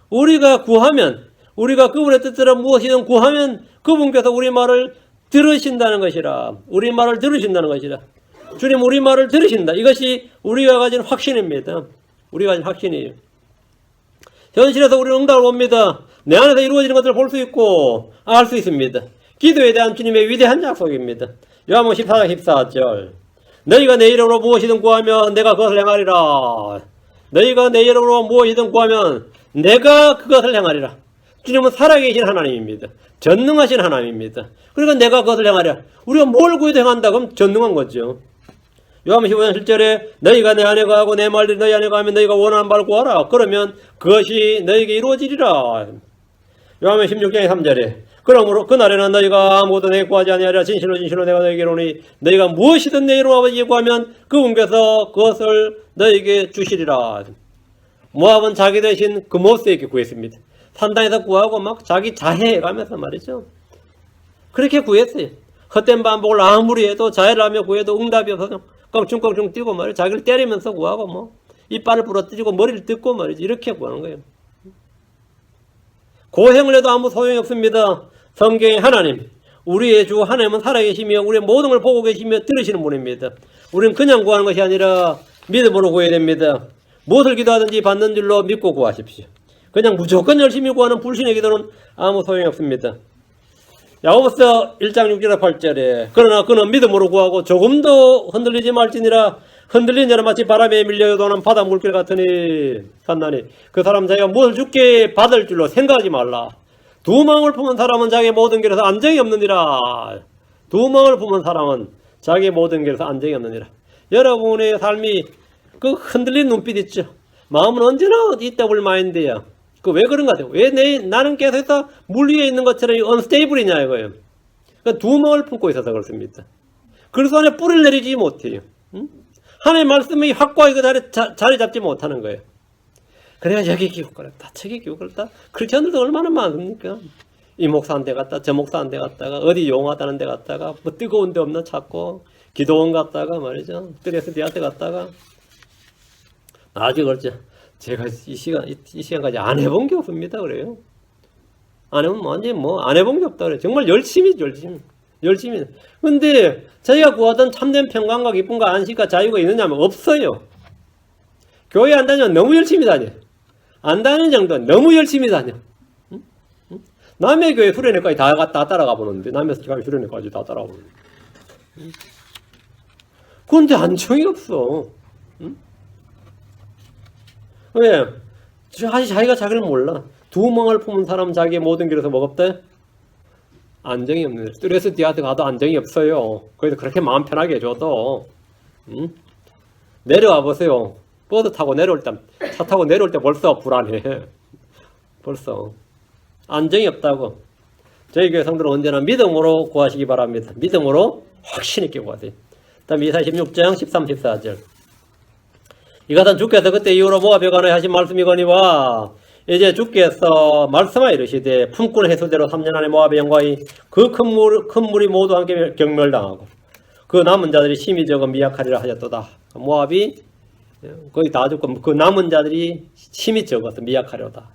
우리가 구하면, 우리가 그분의 뜻대로 무엇이든 구하면 그분께서 우리 말을 들으신다는 것이라. 우리 말을 들으신다는 것이라. 주님 우리 말을 들으신다. 이것이 우리가 가진 확신입니다. 우리가 가진 확신이에요. 현실에서 우리는 응답을 봅니다. 내 안에서 이루어지는 것들을 볼 수 있고 알 수 있습니다. 기도에 대한 주님의 위대한 약속입니다. 요한복음 14장 14절 너희가 내 이름으로 무엇이든 구하면 내가 그것을 행하리라. 너희가 내 이름으로 무엇이든 구하면 내가 그것을 행하리라. 주님은 살아계신 하나님입니다. 전능하신 하나님입니다. 그러니까 내가 그것을 행하리라. 우리가 뭘 구해도 행한다 그럼 전능한 거죠. 요한복음 15장 7절에 너희가 내 안에 거하고 내 말들이 너희 안에 거하면 너희가 원하는 바를 구하라. 그러면 그것이 너희에게 이루어지리라. 요한복음 16장 3절에 그러므로 그날에는 너희가 아무것도 내게 구하지 아니하리라. 진실로 진실로 내가 너희에게 이르노니 너희가 무엇이든 내 이름으로 아버지께 구하면 그분께서 그것을 너희에게 주시리라. 모압은 자기 대신 그 모세에게 구했습니다. 산당에서 구하고 막 자기 자해해가면서 말이죠. 그렇게 구했어요. 헛된 반복을 아무리 해도 자해를 하며 구해도 응답이 없어서 껑충껑충 뛰고 말이죠. 자기를 때리면서 구하고 뭐 이빨을 부러뜨리고 머리를 뜯고 말이죠. 이렇게 구하는 거예요. 고행을 해도 아무 소용이 없습니다. 성경의 하나님, 우리의 주 하나님은 살아계시며 우리의 모든 걸 보고 계시며 들으시는 분입니다. 우리는 그냥 구하는 것이 아니라 믿음으로 구해야 됩니다. 무엇을 기도하든지 받는 줄로 믿고 구하십시오. 그냥 무조건 열심히 구하는 불신의 기도는 아무 소용이 없습니다. 야고보서 1장 6절 8절에 그러나 그는 믿음으로 구하고 조금도 흔들리지 말지니라. 흔들린 자는 마치 바람에 밀려 요동하는 바다 물결 같으니 산나니 그 사람 자기가 무엇을 주께 받을 줄로 생각하지 말라. 두 마음을 품은 사람은 자기의 모든 길에서 안정이 없느니라. 두 마음을 품은 사람은 자기의 모든 길에서 안정이 없느니라. 여러분의 삶이 그 흔들린 눈빛 있죠. 마음은 언제나 이 더블 마인드야. 그 왜 그런 것 같아요? 왜 나는 계속해서 물 위에 있는 것처럼 언스테이블이냐 이거예요. 그러니까 두 마음을 품고 있어서 그렇습니다. 그래서 안에 뿌리를 내리지 못해요. 응? 하나님의 말씀이 확고하게 그 자리 잡지 못하는 거예요. 그래가 여기 기웃거렸다 저기 기웃거렸다. 크리스천들도 얼마나 많습니까? 이 목사 한 데 갔다 저 목사 한 데 갔다가 어디 용하다는 데 갔다가 뭐 뜨거운 데 없나 찾고 기도원 갔다가 말이죠. 스트레스 디아트 갔다가 아직 그렇죠. 제가 이 시간까지 안 해본 게 없습니다. 그래요. 안 해보면 완전히 안 해본 게 없다 그래요. 정말 열심히. 근데 저희가 구하던 참된 평강과 기쁨과 안식과 자유가 있느냐면 없어요. 교회 안 다니면 너무 열심히 다녀. 안 다니는 정도는 너무 열심히 다녀. 응? 남의 교회 수련회까지 다 따라가 보는데 남의 교회 수련회까지 다 따라가 보는데 그런데 안정이 없어. 응? 왜? 아직 자기가 자기를 몰라. 두 멍을 품은 사람은 자기의 모든 길에서 먹었대? 안정이 없는. 스트레스 디아트 가도 안정이 없어요. 그래도 그렇게 마음 편하게 해줘도. 응? 내려와 보세요. 버스 타고 내려올 때, 차 타고 내려올 때 벌써 불안해. 벌써. 안정이 없다고. 저희 교회 성도는 언제나 믿음으로 구하시기 바랍니다. 믿음으로 확신 있게 구하세요. 다음 이사야 16장 13, 14절. 이것은 주께서 그때 이후로 모압에 관하여 하신 말씀이거니와 이제 주께서 말씀하여 이르시되 품꾼 해수대로 3년 안에 모압의 영광이 그 큰 물이 모두 함께 경멸당하고 그 남은 자들이 심히 적어 미약하리라 하셨도다. 모압이 거의 다 죽고 그 남은 자들이 심히 적어서 미약하리로다.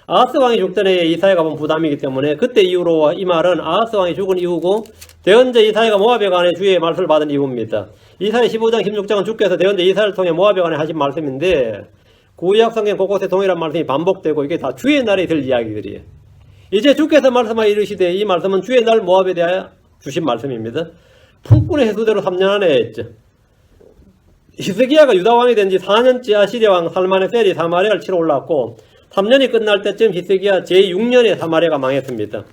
아하스 왕이 죽던 해에 이사야가 본 부담이기 때문에 그때 이후로 이 말은 아하스 왕이 죽은 이후고 대언제 이사야가 모압에 관해 주의 말씀을 받은 이후입니다. 이사야 15장 16장은 주께서 대언제 이사야를 통해 모압에 관해 하신 말씀인데 구약 성경 곳곳에 동일한 말씀이 반복되고 이게 다 주의 날에 될 이야기들이에요. 이제 주께서 말씀하여 이르시되 이 말씀은 주의 날 모압에 대하여 주신 말씀입니다. 품꾼의 해수대로 3년 안에 했죠. 히스기야가 유다 왕이 된 지 4년째 아시리아 왕 살만의 셀이 사마리아를 치러 올라왔고 3년이 끝날 때쯤 히스기야 제6년에 사마리아가 망했습니다.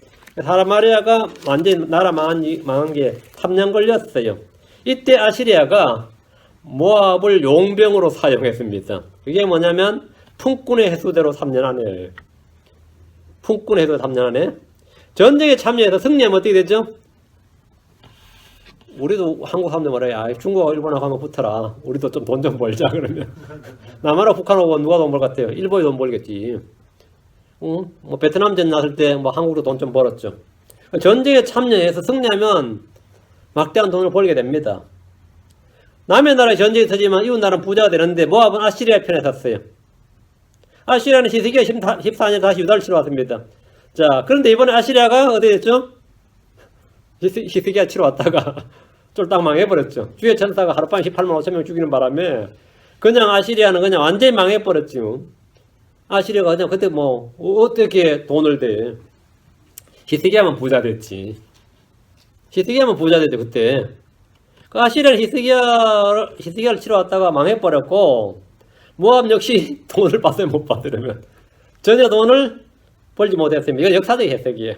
사마리아가 완전히 나라 망한 게 3년 걸렸어요. 이때 아시리아가 모압을 용병으로 사용했습니다. 그게 뭐냐면 품꾼의 해수대로 3년 안에 품꾼의 해수대로 3년 안에 전쟁에 참여해서 승리하면 어떻게 되죠? 우리도 한국 사람들 말해요. 아, 중국하고 일본하고 한번 붙어라. 우리도 좀 돈 좀 벌자 그러면. 남한하고 북한하고 누가 돈 벌 것 같아요? 일본이 돈 벌겠지. 뭐 베트남전 났을 때 뭐 한국도 돈 좀 벌었죠. 전쟁에 참여해서 승리하면 막대한 돈을 벌게 됩니다. 남의 나라에 전쟁이 터지면 이웃 나라는 부자가 되는데 모압은 아시리아 편에 섰어요. 아시리아는 히스기야 14년 다시 유다를 치러 왔습니다. 자, 그런데 이번에 아시리아가 어디 됐죠? 히스기야 치러 왔다가 쫄딱 망해버렸죠. 주의 천사가 하룻밤에 18만 5천 명 죽이는 바람에 그냥 아시리아는 그냥 완전히 망해버렸죠. 아시리아가 그냥 그때 뭐 어떻게 돈을 대? 히스기야만 부자 됐지. 히스기야만 부자 됐죠 그때. 그 아시리아는 히스기야를 치러 왔다가 망해버렸고 모압 역시 돈을 받아요 못 받으려면 전혀 돈을 벌지 못했습니다. 이건 역사적 해석이에요.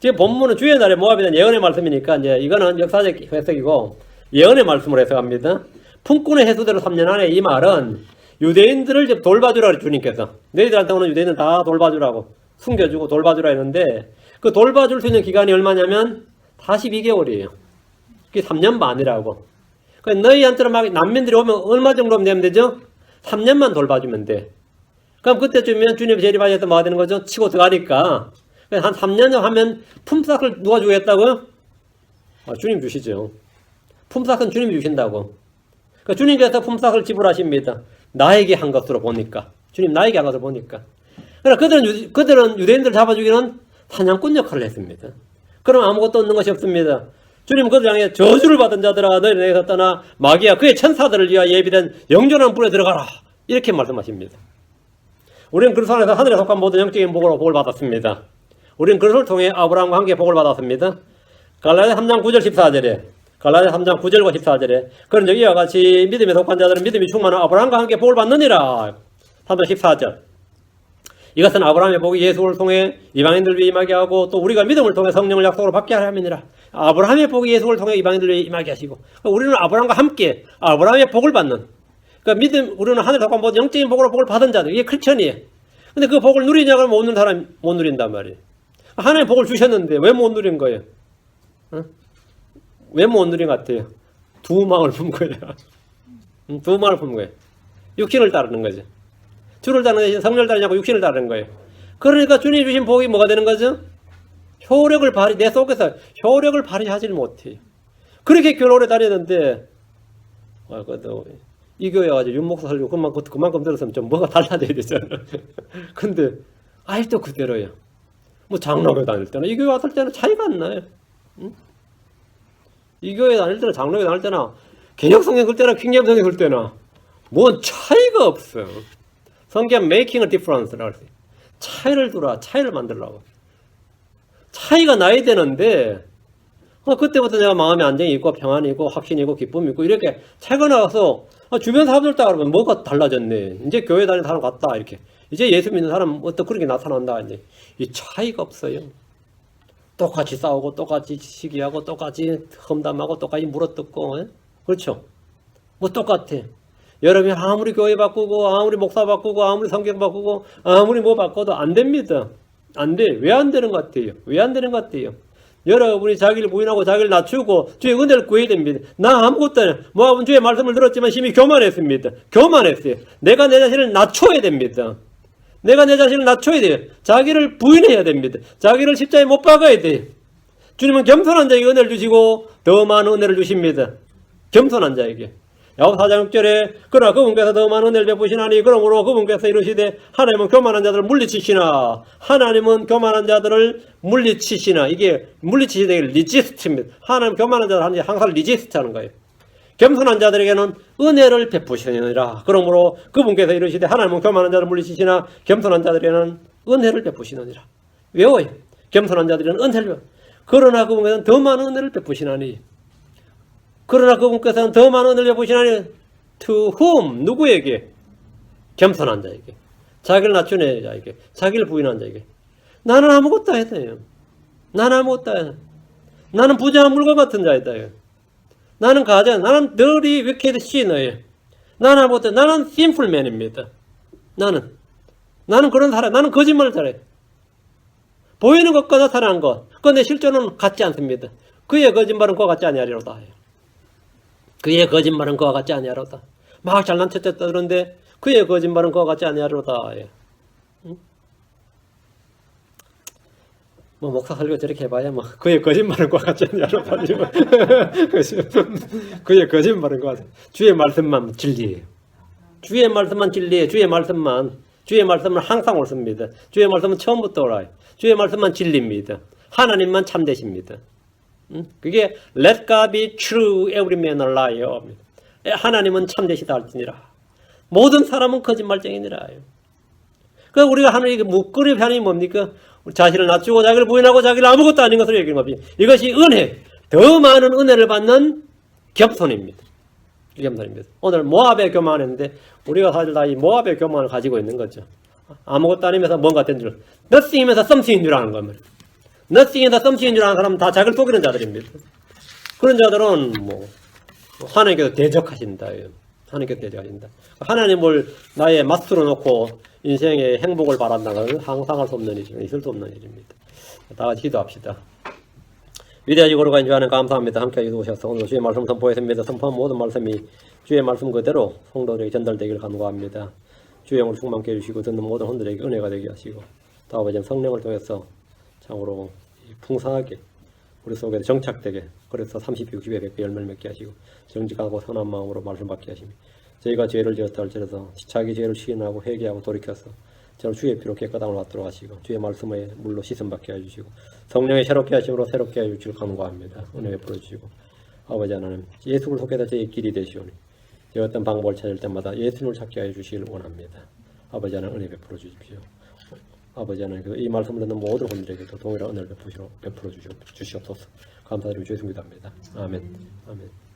지금 본문은 주의 날에 모압에 대한 예언의 말씀이니까 이제 이거는 역사적 해석이고 예언의 말씀으로 해석합니다. 품꾼의 해수대로 3년 안에 이 말은 유대인들을 돌봐주라고 주님께서 너희들한테 오는 유대인은 다 돌봐주라고 숨겨주고 돌봐주라 했는데 그 돌봐줄 수 있는 기간이 얼마냐면 42개월이에요. 그게 3년 반이라고. 그러니까 너희한테는 막 난민들이 오면 얼마 정도 되면 되죠? 3년만 돌봐주면 돼. 그럼 그때쯤이면 주님 재림하셔서 뭐가 되는 거죠? 치고 들어가니까. 한 3년 하면 품삯을 누가 주겠다고요? 주님 주시죠. 품삯은 주님이 주신다고. 그러니까 주님께서 품삯을 지불하십니다. 나에게 한 것으로 보니까. 주님 나에게 한 것을 보니까. 그러나 그들은 유대인들 잡아주기는 사냥꾼 역할을 했습니다. 그럼 아무것도 얻는 것이 없습니다. 주님은 그들 향해 저주를 받은 자들아 너희를 내게서 떠나 마귀야 그의 천사들을 위하여 예비된 영존한 불에 들어가라. 이렇게 말씀하십니다. 우리는 그리스도 안에서 하늘에 속한 모든 영적인 복을 받았습니다. 우리는 그리스도를 통해 아브라함과 함께 복을 받았습니다. 갈라디아 3장 9절 14절에 갈라디아 3장 9절과 14절에 그런즉 이와 같이 믿음에 속한 자들은 믿음이 충만한 아브라함과 함께 복을 받느니라. 3장 14절 이것은 아브라함의 복이 예수를 통해 이방인들 위해 임하게 하고 또 우리가 믿음을 통해 성령을 약속으로 받게 하려 함이니라. 아브라함의 복이 예수를 통해 이방인들 위해 임하게 하시고 우리는 아브라함과 함께 아브라함의 복을 받는 그러니까 우리는 하늘에 속한 모든 영적인 복으로 복을 받은 자들 이게 크리스천이에요. 근데 그 복을 누리냐고 하면 못 누리는 사람이 못 누린단 말이에요. 하나님 복을 주셨는데 왜 못 누린 거예요? 왜 못 누린 것 같아요? 두 마음을 품 거예요. 두 마음을 품 거예요. 육신을 따르는 거죠. 주를 따르는 것이 성령을 따르냐고 육신을 따르는 거예요. 그러니까 주님 주신 복이 뭐가 되는 거죠? 내 속에서 효력을 발휘하지 못해요. 그렇게 교회 오래 다녔는데 이 교회 와가지고 윤목사 살리고 그만큼 들었으면 좀 뭐가 달라져야 되잖아. 근데 아직도 그대로예요. 뭐 장로교 다닐 때나 이 교회 왔을 때는 차이가 안 나요. 응? 이 교회 다닐 때나 장로교 다닐 때나 개혁성경 글 때나 킹제임성경 글 때나 뭔 차이가 없어요. 성경 making a difference라고 해요. 차이를 두라. 차이를 만들라고. 차이가 나야 되는데 그때부터 내가 마음의 안정이 있고 평안이 있고 확신이 있고 기쁨이 있고 이렇게 차이가 나와서 주변 사람들 따라 그러면 뭐가 달라졌네. 이제 교회 다니는 사람 같다 이렇게. 이제 예수 믿는 사람 어떤 그런 게 나타난다. 이제 이 차이가 없어요. 똑같이 싸우고 똑같이 시기하고 똑같이 험담하고 똑같이 물어뜯고 그렇죠. 뭐 똑같아. 여러분이 아무리 교회 바꾸고 아무리 목사 바꾸고 아무리 성경 바꾸고 아무리 뭐 바꿔도 안 됩니다. 안 돼. 왜 안 되는 것 같아요? 왜 안 되는 것 같아요? 여러분이 자기를 부인하고 자기를 낮추고 주의 은혜를 구해야 됩니다. 나 아무것도 안 해요. 모압은 주의 말씀을 들었지만 심히 교만했습니다. 교만했어요. 내가 내 자신을 낮춰야 됩니다. 내가 내 자신을 낮춰야 돼요. 자기를 부인해야 됩니다. 자기를 십자가에 못 박아야 돼요. 주님은 겸손한 자에게 은혜를 주시고 더 많은 은혜를 주십니다. 겸손한 자에게. 야고보 4장 6절에 그러나 그분께서 더 많은 은혜를 베푸시나니 그러므로 그분께서 이르시되 하나님은 교만한 자들을 물리치시나 하나님은 교만한 자들을 물리치시나 이게 물리치시되 리지스트입니다. 하나님 교만한 자들 항상 리지스트 하는 거예요. 겸손한 자들에게는 은혜를 베푸시느니라. 그러므로 그분께서 이르시되 하나님은 교만한 자들을 물리치시나 겸손한 자들에게는 은혜를 베푸시느니라. 외워요. 겸손한 자들에게는 은혜를 그러나 그분께서는 더 많은 은혜를 베푸시나니 그러나 그분께서는 더 많은 은혜를 베푸시나니 to whom 누구에게? 겸손한 자에게 자기를 낮추는 자에게 자기를 부인한 자에게 나는 아무것도 아니다. 나는 아무것도 아니다. 나는 부정한 물건 같은 자이다. 나는 가장 나는 dirty wicked sinner예요. 나는 아무것도 나는 sinful man입니다. 나는 그런 사람 나는 거짓말을 잘해. 보이는 것과 나타나는 것 그런데 실제로는 같지 않습니다. 그의 거짓말은 그와 같지 아니하리로다. 그의 거짓말은 그와 같지 아니하리로다. 막 잘난 척 떠드는데 그의 거짓말은 그와 같지 아니하리로다. 응? 뭐 목사 설교 저렇게 해봐야 뭐 그의 거짓말은 그와 같지 아니하리로다. 그의 거짓말은 그와 같지. 주의 말씀만 진리예요. 주의 말씀만 진리예요. 주의 말씀은 항상 옳습니다. 주의 말씀은 처음부터 옳아요. 주의 말씀만 진리입니다. 하나님만 참되십니다. 그게 Let God be true, every man a liar. 하나님은 참되시다 할지니라. 모든 사람은 거짓말쟁이니라. 그 우리가 하는 이게 묵거리 편이 뭡니까? 자신을 낮추고 자기를 부인하고 자기를 아무것도 아닌 것으로 얘기하는 겁니다. 이것이 은혜, 더 많은 은혜를 받는 겸손입니다. 겸손입니다. 오늘 모압의 교만을 했는데 우리가 사실 다 이 모압의 교만을 가지고 있는 거죠. 아무것도 아니면서 뭔가 된 줄, nothing이면서 something인 줄 아는 겁니다. nothing에서 something인 줄 아는 사람은 다 자기를 속이는 자들입니다. 그런 자들은 뭐 하나님께서 대적하신다. 하나님께서 대적하신다. 하나님을 나의 마스터로 놓고 인생의 행복을 바란다는 것은 항상 할 수 없는 일입니다. 있을 수 없는 일입니다. 다 같이 기도합시다. 위대하시고 거룩하신 주 하나님 감사합니다. 함께 해주셔서 오늘 주의 말씀 선포했습니다. 선포한 모든 말씀이 주의 말씀 그대로 성도들에게 전달되기를 간구합니다. 주의 영을 충만케 해주시고 듣는 모든 혼들에게 은혜가 되게 하시고 또 아버지 성령을 통해서 참으로 풍성하게 우리 속에 정착되게 그래서 30배, 60배, 100배 열매를 맺게 하시고 정직하고 선한 마음으로 말씀 받게 하시며 저희가 죄를 지었다 할지라도 자기 죄를 시인하고 회개하고 돌이켜서 저는 주의 피로 깨끗함을 받도록 하시고 주의 말씀에 물로 씻음 받게 해주시고 성령의 새롭게 하심으로 새롭게 해주시길 간구합니다. 은혜 베풀어 주시고 아버지 하나님 예수를 속에다 저희 길이 되시오니 저 어떤 방법을 찾을 때마다 예수님을 찾게 해주시길 원합니다. 아버지 하나님 은혜 베풀어 주십시오. 아버지 하나님 이 말씀을 듣는 모든 분들에게도 동일한 은혜를 베풀어 주시옵소서. 감사드리고 주의 승리합니다. 아멘. 아멘.